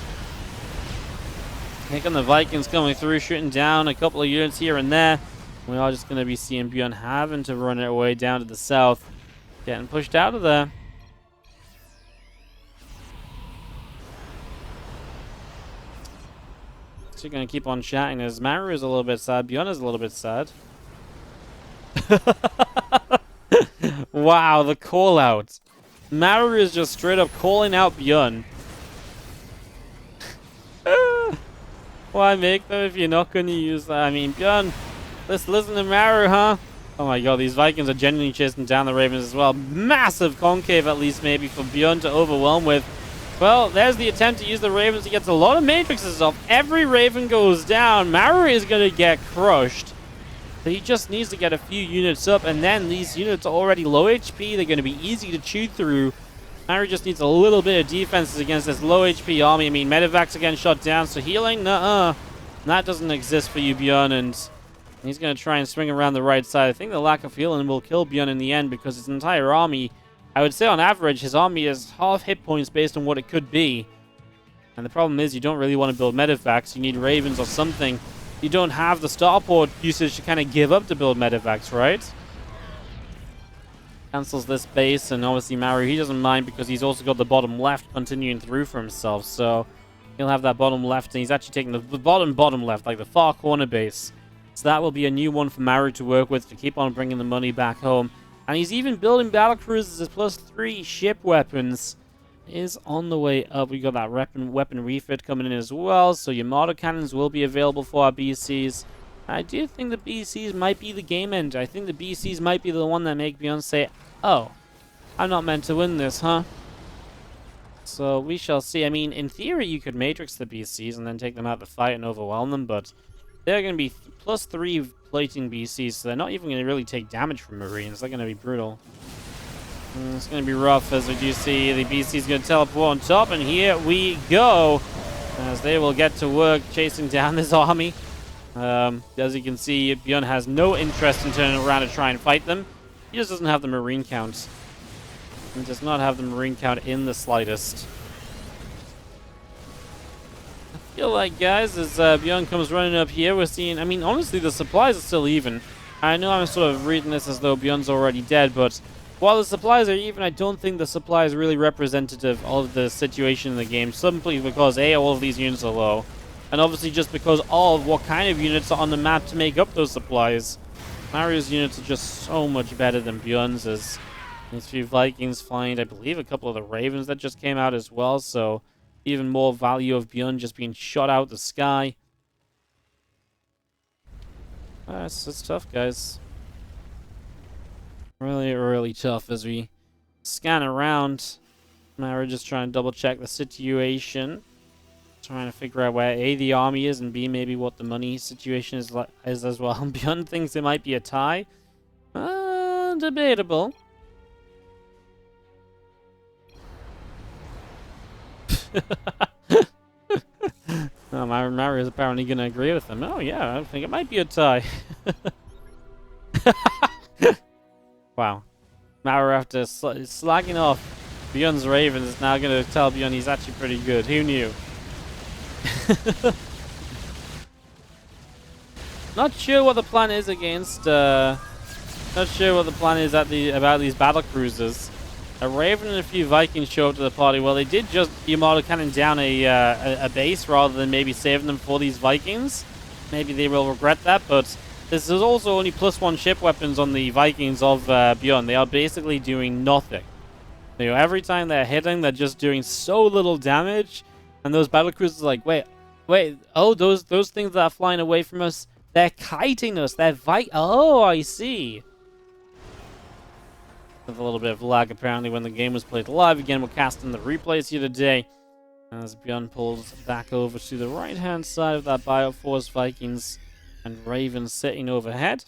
Taking the Vikings coming through, shooting down a couple of units here and there. We are just going to be seeing ByuN having to run their way down to the south. Getting pushed out of there. She's going to keep on chatting as Maru is a little bit sad. ByuN is a little bit sad. Wow, the call out. Maru is just straight up calling out ByuN. Why make them if you're not going to use that? I mean, ByuN, let's listen to Maru, huh? Oh my god, these Vikings are genuinely chasing down the Ravens as well. Massive concave, at least, maybe, for ByuN to overwhelm with. Well, there's the attempt to use the Ravens. He gets a lot of matrixes off. Every Raven goes down. Maru is going to get crushed. So he just needs to get a few units up, and then these units are already low HP. They're going to be easy to chew through. Maru just needs a little bit of defenses against this low HP army. I mean, Medevac's again shot down, so healing? Nuh-uh. That doesn't exist for you, ByuN, and he's going to try and swing around the right side. I think the lack of healing will kill ByuN in the end because his entire army, I would say on average, his army is half hit points based on what it could be. And the problem is you don't really want to build Medevacs. You need Ravens or something. You don't have the starport usage to kind of give up to build Medevacs, right? Cancels this base, and obviously Maru, he doesn't mind because he's also got the bottom left continuing through for himself. So he'll have that bottom left, and he's actually taking the bottom left, like the far corner base. So that will be a new one for Maru to work with to keep on bringing the money back home. And he's even building battlecruisers as +3 ship weapons. Is on the way up. We got that weapon refit coming in as well, so your mortar cannons will be available for our BCs. I do think the BCs might be the game end. I think the BCs might be the one that make ByuN say, oh, I'm not meant to win this, huh? So we shall see. I mean, in theory, you could matrix the BCs and then take them out to fight and overwhelm them, but they're going to be +3 plating BCs, so they're not even going to really take damage from Marines. They're going to be brutal. It's going to be rough, as we do see the BC's going to teleport on top, and here we go, as they will get to work chasing down this army. As you can see, ByuN has no interest in turning around to try and fight them. He just doesn't have the Marine count. He does not have the Marine count in the slightest. I feel like, guys, as ByuN comes running up here, we're seeing, I mean, honestly, the supplies are still even. I know I'm sort of reading this as though ByuN's already dead, but while the supplies are even, I don't think the supply is really representative of the situation in the game, simply because A, all of these units are low, and obviously just because of what kind of units are on the map to make up those supplies. Maru's units are just so much better than ByuN's, as these few Vikings find, I believe, a couple of the Ravens that just came out as well, so even more value of ByuN just being shot out the sky. It's tough, guys. Really, really tough as we scan around. Maru just trying to double check the situation. Trying to figure out where A, the army is, and B, maybe what the money situation is as well. ByuN thinks it might be a tie. Debatable. Oh, Maru is apparently going to agree with him. Oh yeah, I think it might be a tie. Wow. Maru, after slagging off ByuN's Ravens, is now going to tell ByuN he's actually pretty good. Who knew? Not sure what the plan is against, not sure what the plan is about these battle cruisers. A Raven and a few Vikings show up to the party. Well, they did just mortar cannon down a base rather than maybe saving them for these Vikings. Maybe they will regret that, but this is also only +1 ship weapons on the Vikings of ByuN. They are basically doing nothing. You know, every time they're hitting, they're just doing so little damage. And those battlecruisers are like, wait, oh, those things that are flying away from us, they're kiting us. They're oh, I see. With a little bit of lag, apparently, when the game was played live. Again, we're casting the replays here today. As ByuN pulls back over to the right-hand side of that Bioforce, Vikings and Ravens sitting overhead.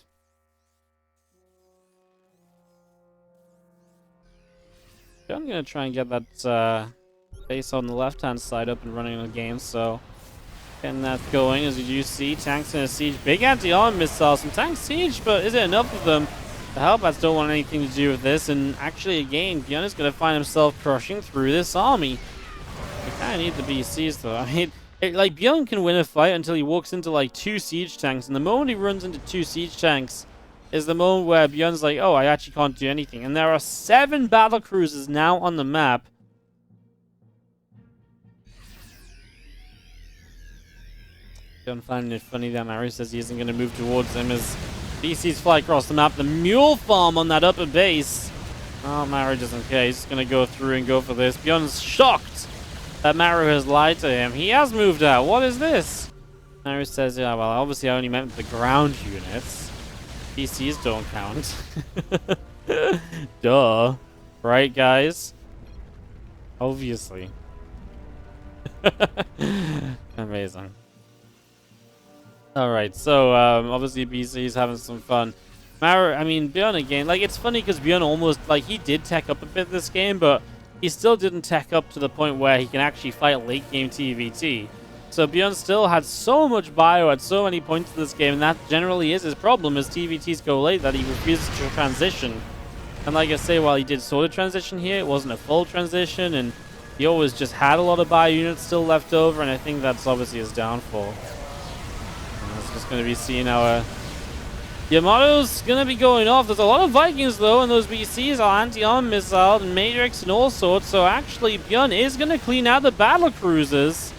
I'm going to try and get that base on the left-hand side up and running again, so Getting that going, as you do see. Tanks in a siege. Big anti-armor missiles. Some tanks siege, but is it enough of them? The Hellbats don't want anything to do with this. And actually, again, ByuN is going to find himself crushing through this army. We kind of need the BCs, though. I mean, like, ByuN can win a fight until he walks into, like, 2 siege tanks. And the moment he runs into 2 siege tanks is the moment where ByuN's like, oh, I actually can't do anything. And there are 7 battle cruisers now on the map. I'm finding it funny that Maru says he isn't going to move towards him as BCs fly across the map. The mule farm on that upper base. Oh, Maru doesn't care. He's just going to go through and go for this. ByuN's shocked that Maru has lied to him. He has moved out. What is this? Maru says, yeah, well, obviously I only meant the ground units. BCs don't count. Duh. Right, guys? Obviously. Amazing. Alright, so, obviously BC's having some fun. Maru, I mean, ByuN again, like, it's funny because ByuN almost, like, he did tech up a bit this game, but he still didn't tech up to the point where he can actually fight late game TvT. So ByuN still had so much bio at so many points in this game, and that generally is his problem, as TvTs go late, that he refuses to transition. And like I say, while he did sort of transition here, it wasn't a full transition, and he always just had a lot of bio units still left over, and I think that's obviously his downfall. It's just going to be seeing our Yamato's going to be going off. There's a lot of Vikings, though, and those BCs are anti-armor missile and Matrix and all sorts. So actually, ByuN is going to clean out the battle cruisers.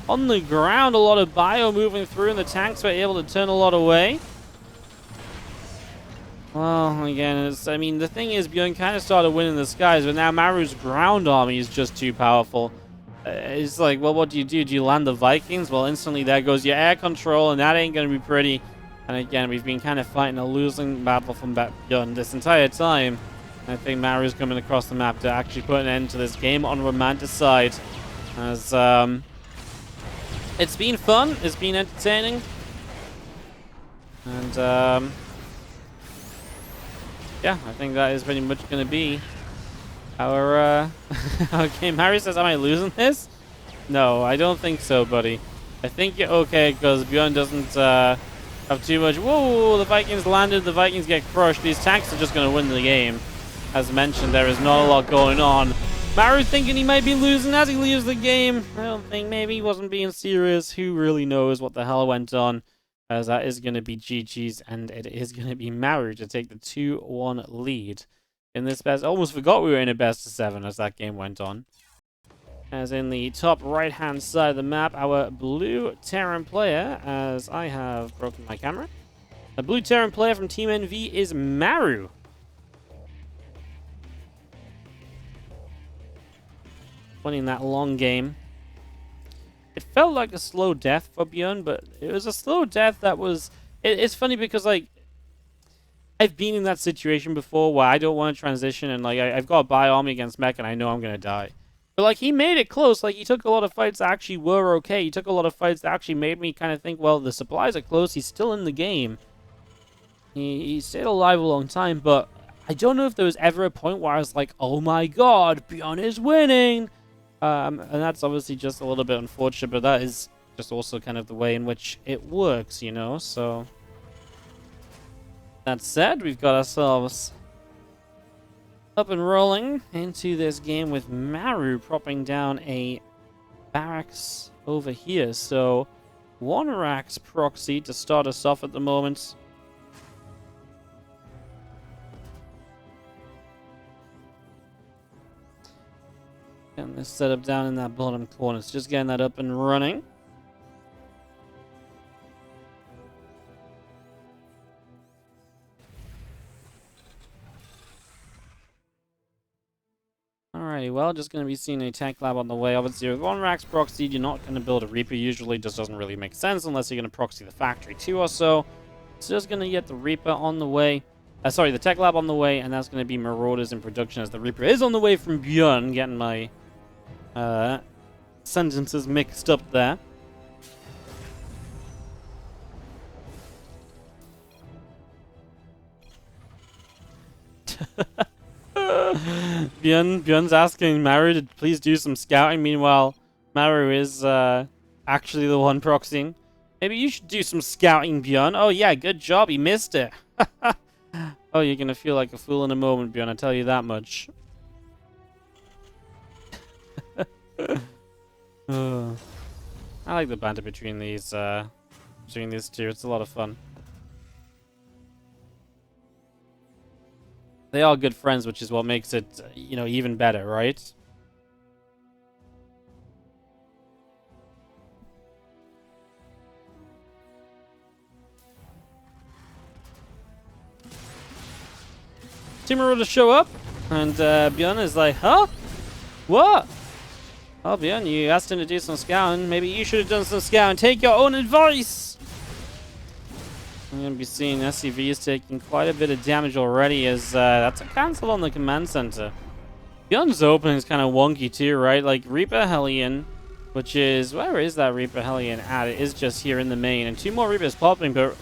On the ground, a lot of bio moving through, and the tanks were able to turn a lot away. Well, again, I mean, the thing is, ByuN kind of started winning the skies, but now Maru's ground army is just too powerful. It's like, well, what do? Do you land the Vikings? Well, instantly there goes your air control, and that ain't going to be pretty. And again, we've been kind of fighting a losing battle from ByuN this entire time. And I think Maru's coming across the map to actually put an end to this game on Romanta's side. As, it's been fun, it's been entertaining. And, yeah, I think that is pretty much going to be our game. Harry says, am I losing this? No, I don't think so, buddy. I think you're okay because ByuN doesn't have too much. Whoa, the Vikings landed. The Vikings get crushed. These tanks are just going to win the game. As mentioned, there is not a lot going on. Maru thinking he might be losing as he leaves the game. I don't think, maybe he wasn't being serious. Who really knows what the hell went on? As that is going to be GG's, and it is going to be Maru to take the 2-1 lead in this best. I almost forgot we were in a best of 7 as that game went on. As in the top right hand side of the map, our blue Terran player, as I have broken my camera. The blue Terran player from Team NV is Maru. Winning that long game. It felt like a slow death for ByuN, but it was a slow death that was... It's funny because, like, I've been in that situation before where I don't want to transition and, like, I've got a bio army against mech and I know I'm going to die. But, like, he made it close. Like, he took a lot of fights that actually were okay. He took a lot of fights that actually made me kind of think, well, the supplies are close. He's still in the game. He stayed alive a long time, but I don't know if there was ever a point where I was like, oh my god, ByuN is winning! And that's obviously just a little bit unfortunate, but that is just also kind of the way in which it works, you know, so... That said, we've got ourselves up and rolling into this game with Maru propping down a barracks over here. So, one Rax proxy to start us off at the moment. Getting this set up down in that bottom corner. It's just getting that up and running. Alrighty, well, just going to be seeing a tank lab on the way. Obviously, with one Rax proxy, you're not going to build a Reaper usually. Just doesn't really make sense unless you're going to proxy the factory too or so. So just going to get the Reaper on the way. Sorry, the tech lab on the way, and that's going to be Marauders in production as the Reaper is on the way from ByuN. Getting my sentences mixed up there. ByuN's asking Maru to please do some scouting. Meanwhile, Maru is actually the one proxying. Maybe you should do some scouting, ByuN. Oh yeah, good job. He missed it. Oh, you're gonna feel like a fool in a moment, ByuN. I tell you that much. I like the banter between these two. It's a lot of fun. They are good friends, which is what makes it, even better, right? Team to show up, and ByuN is like, huh? What? Oh, ByuN, you asked him to do some scouting. Maybe you should have done some scouting. Take your own advice! I'm going to be seeing SCV is taking quite a bit of damage already, as that's a cancel on the command center. ByuN's opening is kind of wonky too, right? Like, Reaper Hellion, which is... Where is that Reaper Hellion at? It is just here in the main. And 2 more Reapers popping, but...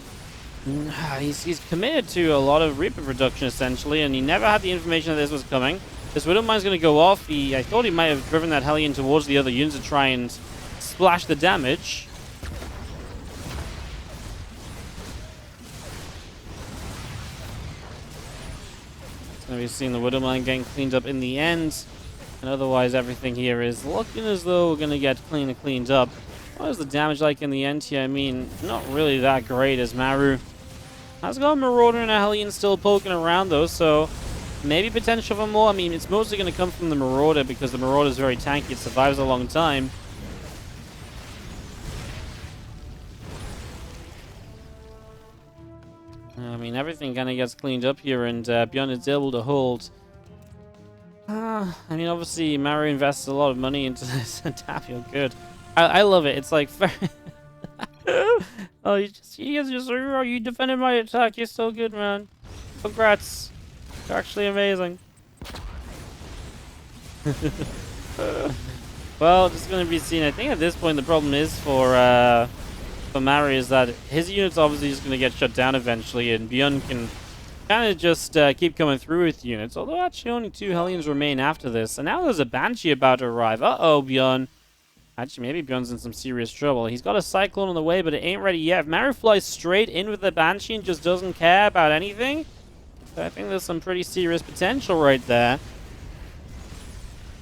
He's committed to a lot of Reaper production, essentially, and he never had the information that this was coming. This Widowmine's going to go off. I thought he might have driven that Hellion towards the other units to try and splash the damage. So we've seen the Widowmine getting cleaned up in the end. And otherwise, everything here is looking as though we're going to get cleaned up. What is the damage like in the end here? I mean, not really that great, as Maru has got a Marauder and a Hellion still poking around, though, so maybe potential for more. I mean, it's mostly going to come from the Marauder because the Marauder is very tanky. It survives a long time. I mean, everything kind of gets cleaned up here, and ByuN is able to hold. I mean, obviously, Maru invests a lot of money into this, and Tapio, good. I love it. It's like... Oh, you defended my attack. You're so good, man. Congrats. You're actually amazing. Well, just going to be seen. I think at this point the problem is for Maru is that his unit's obviously just going to get shut down eventually, and ByuN can kind of just keep coming through with units. Although actually only 2 Hellions remain after this, and now there's a Banshee about to arrive. Uh-oh, ByuN. Actually, maybe ByuN's in some serious trouble. He's got a Cyclone on the way, but it ain't ready yet. If Maru flies straight in with the Banshee and just doesn't care about anything, I think there's some pretty serious potential right there.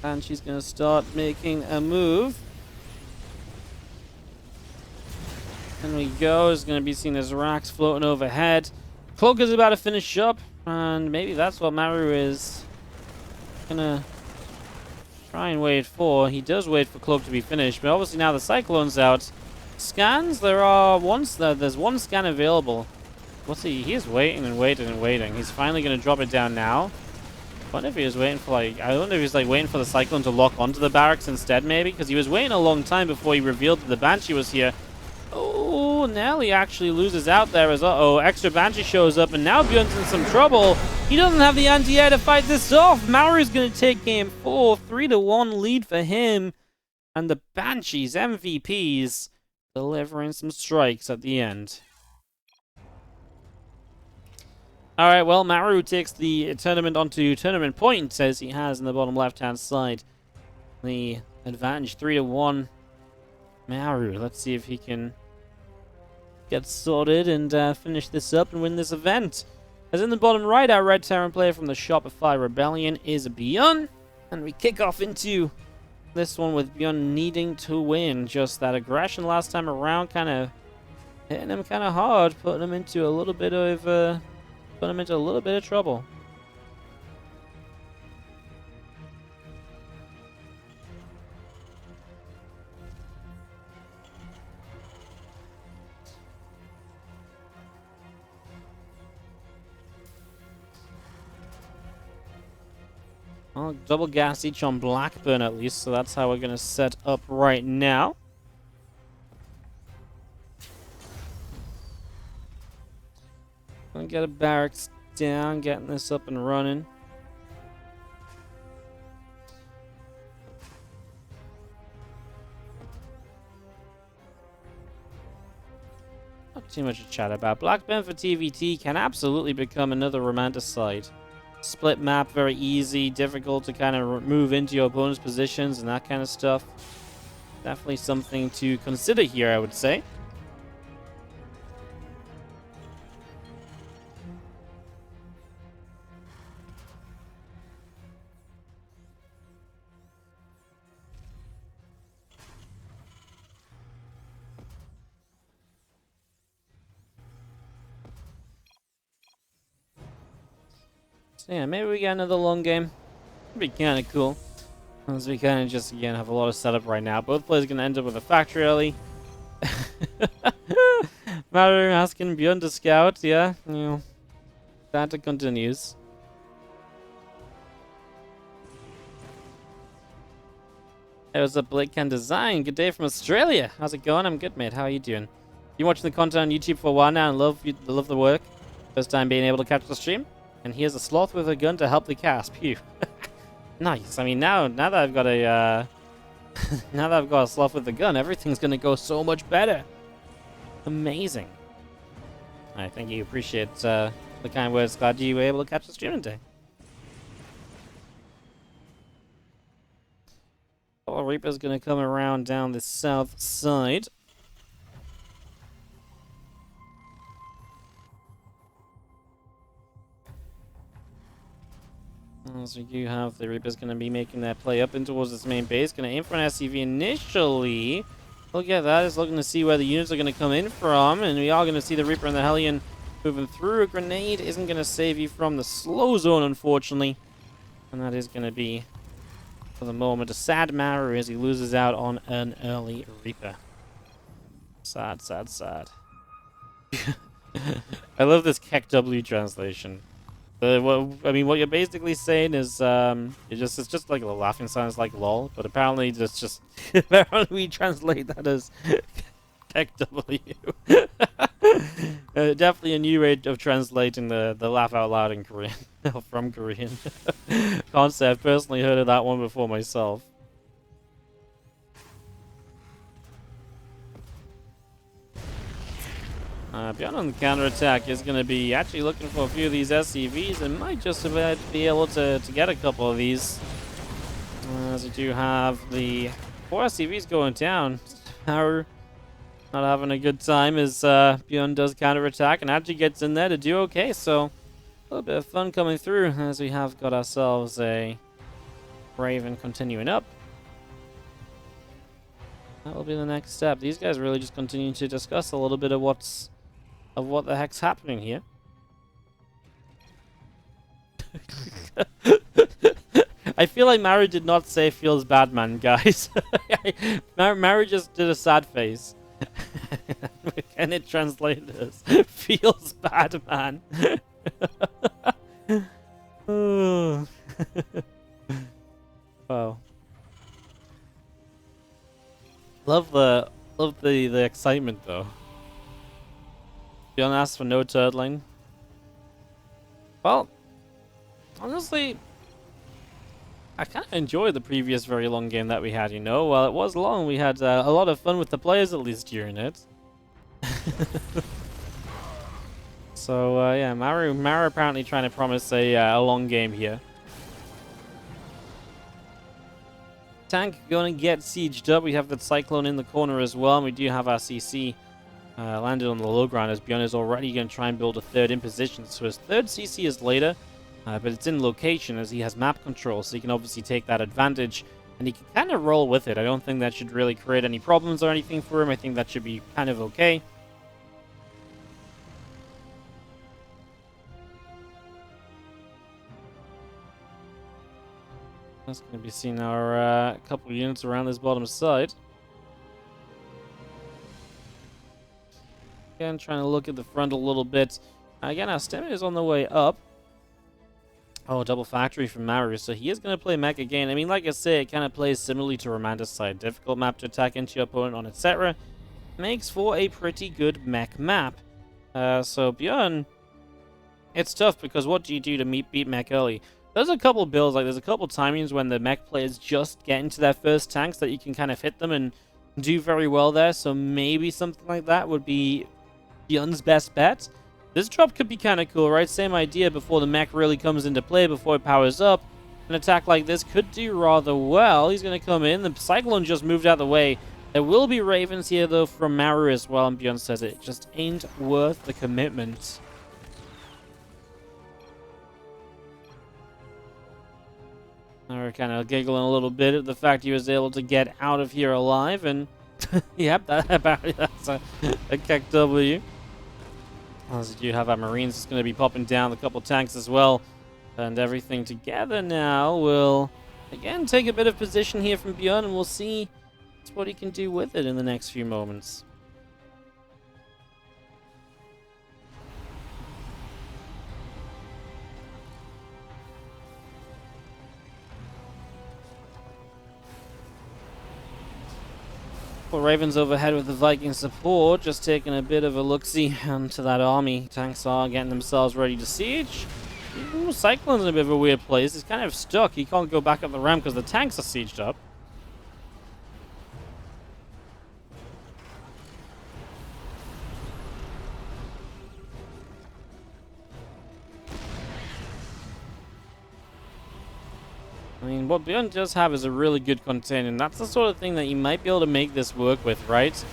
And she's going to start making a move. And we go. Is going to be seen as racks floating overhead. Cloak is about to finish up, and maybe that's what Maru is going to try and wait for. He does wait for Cloak to be finished, but obviously now the Cyclone's out. Scans, there's 1 scan available. What's he? He is waiting and waiting and waiting. He's finally going to drop it down now. I wonder if he was waiting for, like, I wonder if he's like waiting for the Cyclone to lock onto the barracks instead, maybe, because he was waiting a long time before he revealed that the Banshee was here. Oh, now he actually loses out there as, extra Banshee shows up, and now ByuN's in some trouble. He doesn't have the anti-air to fight this off. Maru's going to take game 4, 3-1 lead for him. And the Banshees, MVPs, delivering some strikes at the end. Alright, well, Maru takes the tournament onto tournament points, as he has in the bottom left-hand side. The advantage, 3-1. Maru, let's see if he can get sorted and finish this up and win this event. As in the bottom right, our red Terran player from the Shopify Rebellion is ByuN. And we kick off into this one with ByuN needing to win. Just that aggression last time around kind of hitting him kind of hard, putting him into a little bit of trouble. Well, double gas each on Blackburn at least, so that's how we're going to set up right now. Gonna get a barracks down, getting this up and running. Not too much to chat about. Blackburn for TvT can absolutely become another romanticide. Split map, very easy, difficult to kind of move into your opponent's positions and that kind of stuff. Definitely something to consider here, I would say. So yeah, maybe we get another long game. It'd be kind of cool. As we kind of just, again, have a lot of setup right now. Both players going to end up with a factory early. Maru asking ByuN to scout, yeah. You know, that continues. Hey, what's up, Blake Can Design? Good day from Australia. How's it going? I'm good, mate. How are you doing? You watching the content on YouTube for a while now and love the work? First time being able to catch the stream? And here's a sloth with a gun to help the cast. Pew. Nice. I mean, now that I've got a now that I've got a sloth with a gun, everything's gonna go so much better. Amazing. I thank you. Appreciate the kind words. Glad you were able to catch the stream today. Oh, Reaper's gonna come around down the south side. As we do have the Reaper's going to be making that play up in towards this main base. Going to aim for an SCV initially. Look at that. It's looking to see where the units are going to come in from. And we are going to see the Reaper and the Hellion moving through. A grenade isn't going to save you from the slow zone, unfortunately. And that is going to be, for the moment, a sad Maru as he loses out on an early Reaper. Sad, sad, sad. I love this Keck W translation. I mean, what you're basically saying is, it's just like a laughing sign. It's like lol, but apparently apparently we translate that as Keck W. Definitely a new way of translating the laugh out loud in Korean, from Korean. Can't say I've personally heard of that one before myself. ByuN on the counter-attack is going to be actually looking for a few of these SCVs and might just about be able to get a couple of these. As we do have the 4 SCVs going down. Maru not having a good time as ByuN does counter-attack and actually gets in there to do okay. So a little bit of fun coming through as we have got ourselves a Raven continuing up. That will be the next step. These guys really just continue to discuss a little bit of what the heck's happening here. I feel like Maru did not say feels bad, man, guys. Maru just did a sad face. Can it translate this? Feels bad, man. Oh. Wow. Love the excitement though. ByuN asked for no turtling. Well, honestly, I kind of enjoyed the previous very long game that we had, you know. While it was long, we had a lot of fun with the players, at least during it. So, yeah, Maru apparently trying to promise a long game here. Tank going to get sieged up. We have the Cyclone in the corner as well, and we do have our CC landed on the low ground as ByuN is already going to try and build a third in position. So his third CC is later, but it's in location as he has map control, so he can obviously take that advantage, and he can kind of roll with it. I don't think that should really create any problems or anything for him. I think that should be kind of okay. That's going to be seeing our couple of units around this bottom side. Again, trying to look at the front a little bit. Again, our stamina is on the way up. Oh, double factory from Maru. So he is going to play mech again. I mean, like I say, it kind of plays similarly to Romanticide. Difficult map to attack into your opponent on, etc. Makes for a pretty good mech map. So ByuN, it's tough because what do you do to beat mech early? There's a couple builds, like there's a couple timings when the mech players just get into their first tanks that you can kind of hit them and do very well there. So maybe something like that would be ByuN's best bet. This drop could be kind of cool, right? Same idea before the mech really comes into play, before it powers up. An attack like this could do rather well. He's going to come in. The Cyclone just moved out of the way. There will be Ravens here, though, from Maru as well, and ByuN says it just ain't worth the commitment. Maru kind of giggling a little bit at the fact he was able to get out of here alive, and yep, that's a kick W. As you do have our Marines, it's going to be popping down a couple tanks as well. And everything together now will, again, take a bit of position here from ByuN, and we'll see what he can do with it in the next few moments. Well, Ravens overhead with the Viking support, just taking a bit of a look-see onto that army. Tanks are getting themselves ready to siege. Ooh, Cyclone's in a bit of a weird place. He's kind of stuck. He can't go back up the ramp because the tanks are sieged up. I mean, what ByuN does have is a really good container, and that's the sort of thing that you might be able to make this work with, right?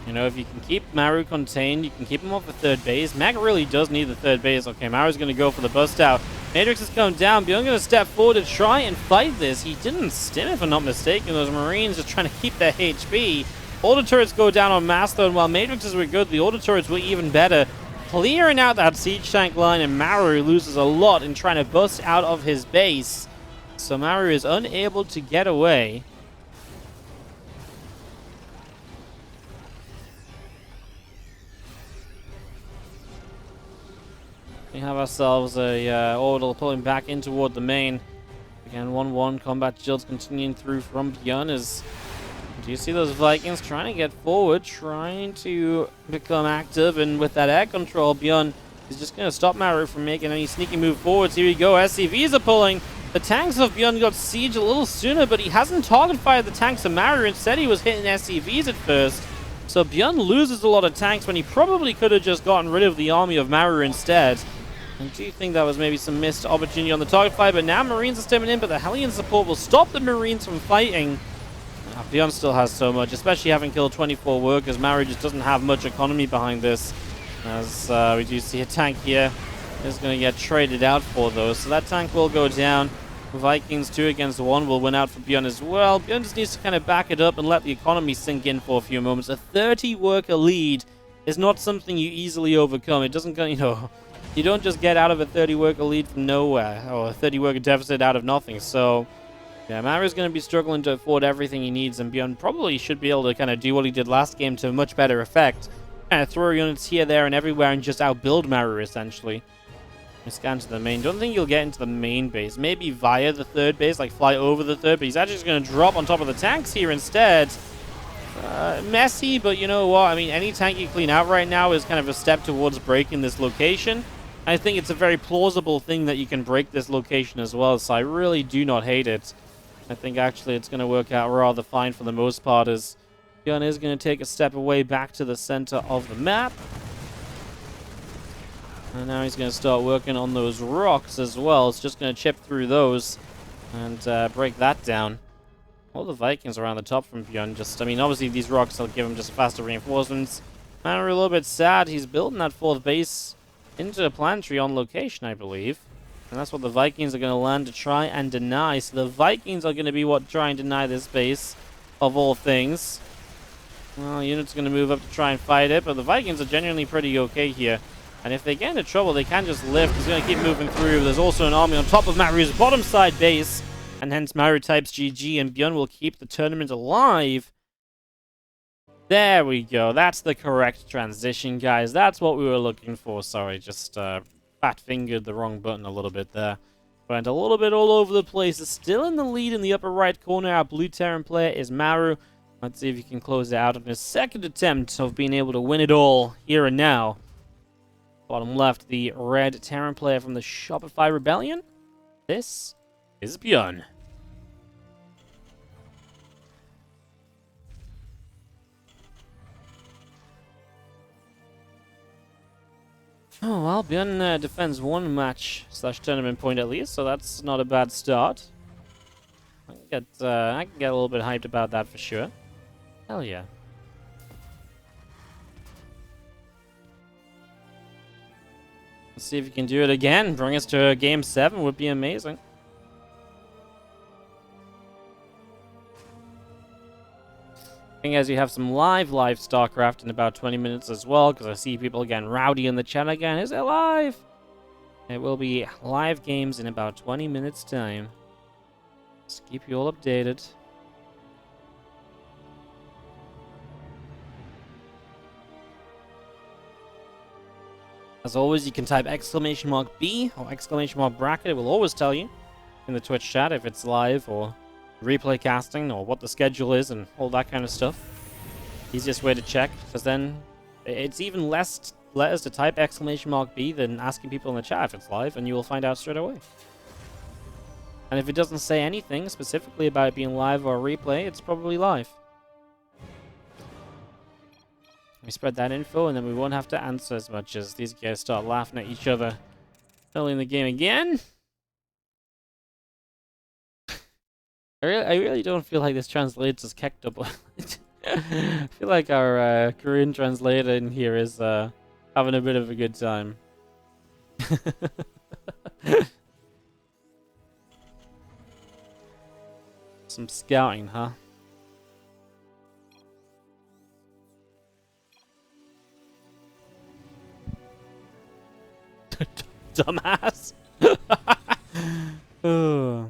You know, if you can keep Maru contained, you can keep him off the third base. Mag really does need the third base. Okay, Maru's going to go for the bust out. Matrix is coming down. ByuN going to step forward to try and fight this. He didn't stim, if I'm not mistaken. Those Marines are trying to keep their HP. Auto turrets go down on Master, and while Matrixes were good, the auto turrets were even better. Clearing out that siege tank line, and Maru loses a lot in trying to bust out of his base. So Maru is unable to get away. We have ourselves a orbital pulling back in toward the main. Again, 1-1 combat shields continuing through from ByuN. As do you see those Vikings trying to get forward, trying to become active, and with that air control, ByuN is just going to stop Maru from making any sneaky move forwards. Here we go. SCVs are pulling. The tanks of ByuN got sieged a little sooner, but he hasn't target fired the tanks of Maru. Instead, he was hitting SCVs at first. So ByuN loses a lot of tanks when he probably could have just gotten rid of the army of Maru instead. I do think that was maybe some missed opportunity on the target fire, but now Marines are stepping in, but the Hellion support will stop the Marines from fighting. ByuN still has so much, especially having killed 24 workers. Maru just doesn't have much economy behind this. As we do see a tank here is going to get traded out for those. So that tank will go down. Vikings 2 against 1 will win out for ByuN as well. ByuN just needs to kind of back it up and let the economy sink in for a few moments. A 30-worker lead is not something you easily overcome. It doesn't, you know, you don't just get out of a 30-worker lead from nowhere, or a 30-worker deficit out of nothing. So, yeah, Maru's going to be struggling to afford everything he needs, and ByuN probably should be able to kind of do what he did last game to much better effect. Kind of throw units here, there, and everywhere and just outbuild Maru, essentially. Scan to the main. Don't think you'll get into the main base. Maybe via the third base, like fly over the third, but he's actually just going to drop on top of the tanks here instead. Messy, but you know what? I mean, any tank you clean out right now is kind of a step towards breaking this location. I think it's a very plausible thing that you can break this location as well, so I really do not hate it. I think actually it's going to work out rather fine for the most part, as ByuN is going to take a step away back to the center of the map. And now he's going to start working on those rocks as well. It's just going to chip through those and break that down. All the Vikings around the top from ByuN. Just, I mean, obviously these rocks will give him just faster reinforcements. Maru a little bit sad. He's building that fourth base into a planetary on location, I believe. And that's what the Vikings are going to land to try and deny. So the Vikings are going to be what try and deny this base, of all things. Well, unit's going to move up to try and fight it, but the Vikings are genuinely pretty okay here. And if they get into trouble, they can just lift. He's going to keep moving through. There's also an army on top of Maru's bottom side base. And hence Maru types GG, and ByuN will keep the tournament alive. There we go. That's the correct transition, guys. That's what we were looking for. Sorry, just fat-fingered the wrong button a little bit there. Went a little bit all over the place. It's still in the lead in the upper right corner. Our blue Terran player is Maru. Let's see if he can close it out in his second attempt of being able to win it all here and now. Bottom left, the red Terran player from the Shopify Rebellion. This is ByuN. Oh, well, ByuN defends one match / tournament point at least, so that's not a bad start. I can get a little bit hyped about that for sure. Hell yeah. Let's see if you can do it again. Bring us to game 7 would be amazing. Seeing as you have some live Starcraft in about 20 minutes as well, because I see people getting rowdy in the chat again. Is it live? It will be live games in about 20 minutes time. Let's keep you all updated. As always, you can type !B or !bracket. It will always tell you in the Twitch chat if it's live or replay casting or what the schedule is and all that kind of stuff. Easiest way to check, because then it's even less letters to type !B than asking people in the chat if it's live, and you will find out straight away. And if it doesn't say anything specifically about it being live or replay, it's probably live. We spread that info, and then we won't have to answer as much as these guys start laughing at each other early in the game again. I really don't feel like this translates as kept up. I feel like our Korean translator in here is having a bit of a good time. Some scouting, huh? Dumbass. Oh.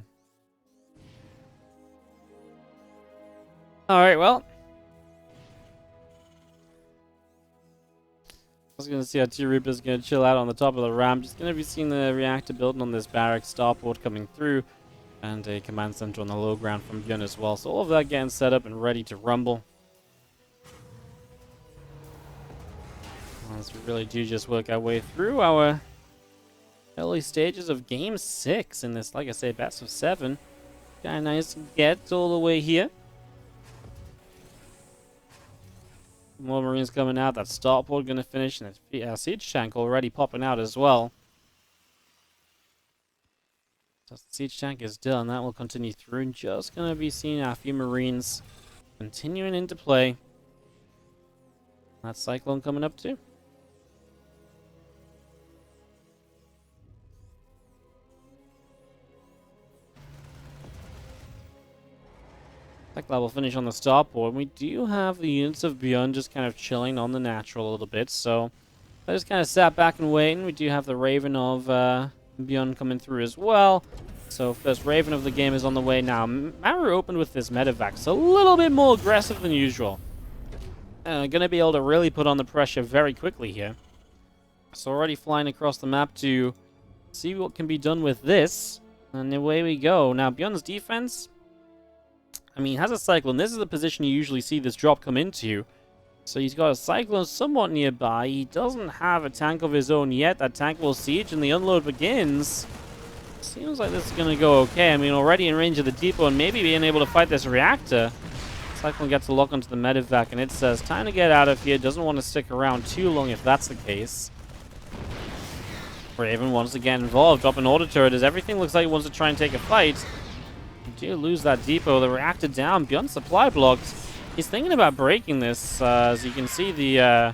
Alright, well. I was gonna see how T-Reaper's gonna chill out on the top of the ramp. Just gonna be seeing the reactor building on this barracks starport coming through. And a command center on the low ground from ByuN as well. So all of that getting set up and ready to rumble. As we really do just work our way through our early stages of game 6 in this, like I say, best of 7. Got a nice get all the way here. More Marines coming out. That starport going to finish, and the siege tank already popping out as well. So the siege tank is done. That will continue through. And just going to be seeing a few Marines continuing into play. That Cyclone coming up too. That will finish on the starport. We do have the units of ByuN just kind of chilling on the natural a little bit, so I just kind of sat back and waiting. We do have the Raven of ByuN coming through as well. So first Raven of the game is on the way now. Maru opened with this medevac, so a little bit more aggressive than usual. Going to be able to really put on the pressure very quickly here. So already flying across the map to see what can be done with this. And away we go. Now ByuN's defense, I mean, has a Cyclone. This is the position you usually see this drop come into. So he's got a Cyclone somewhat nearby. He doesn't have a tank of his own yet. That tank will siege and the unload begins. Seems like this is going to go okay. I mean, already in range of the depot and maybe being able to fight this reactor. Cyclone gets a lock onto the medevac and it says, time to get out of here. Doesn't want to stick around too long if that's the case. Raven wants to get involved. Drop an order turret as everything looks like it wants to try and take a fight. We do lose that depot. The reactor down. ByuN supply blocked. He's thinking about breaking this. As you can see, the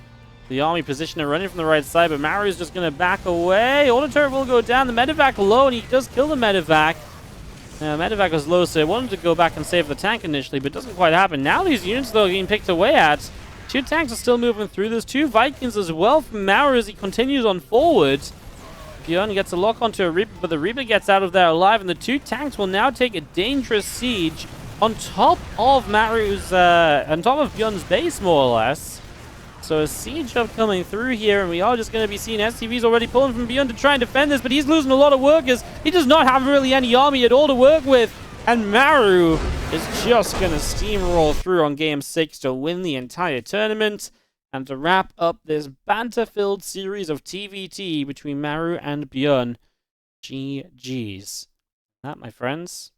army positioner running from the right side, but Maru's just going to back away. Order turret will go down. The medevac low, and he does kill the medevac. Medevac was low, so he wanted to go back and save the tank initially, but it doesn't quite happen. Now these units, though, are getting picked away at. 2 tanks are still moving through. There's 2 Vikings as well from Maru as he continues on forward. ByuN gets a lock onto a Reaper, but the Reaper gets out of there alive, and the 2 tanks will now take a dangerous siege on top of Maru's, on top of ByuN's base, more or less. So a siege up coming through here, and we are just going to be seeing SCVs already pulling from ByuN to try and defend this, but he's losing a lot of workers. He does not have really any army at all to work with, and Maru is just going to steamroll through on game 6 to win the entire tournament. And to wrap up this banter-filled series of TvT between Maru and ByuN, GG's. That, my friends,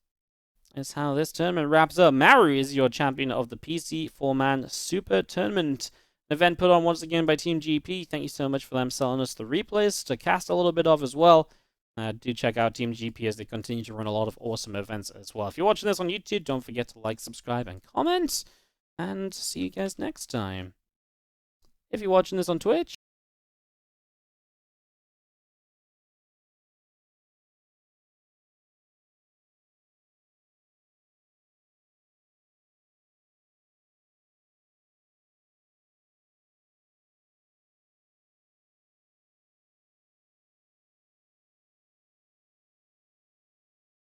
is how this tournament wraps up. Maru is your champion of the PCFORMAN Super Tournament. An event put on once again by Team GP. Thank you so much for them selling us the replays to cast a little bit of as well. Do check out Team GP as they continue to run a lot of awesome events as well. If you're watching this on YouTube, don't forget to like, subscribe, and comment. and see you guys next time. If you're watching this on Twitch,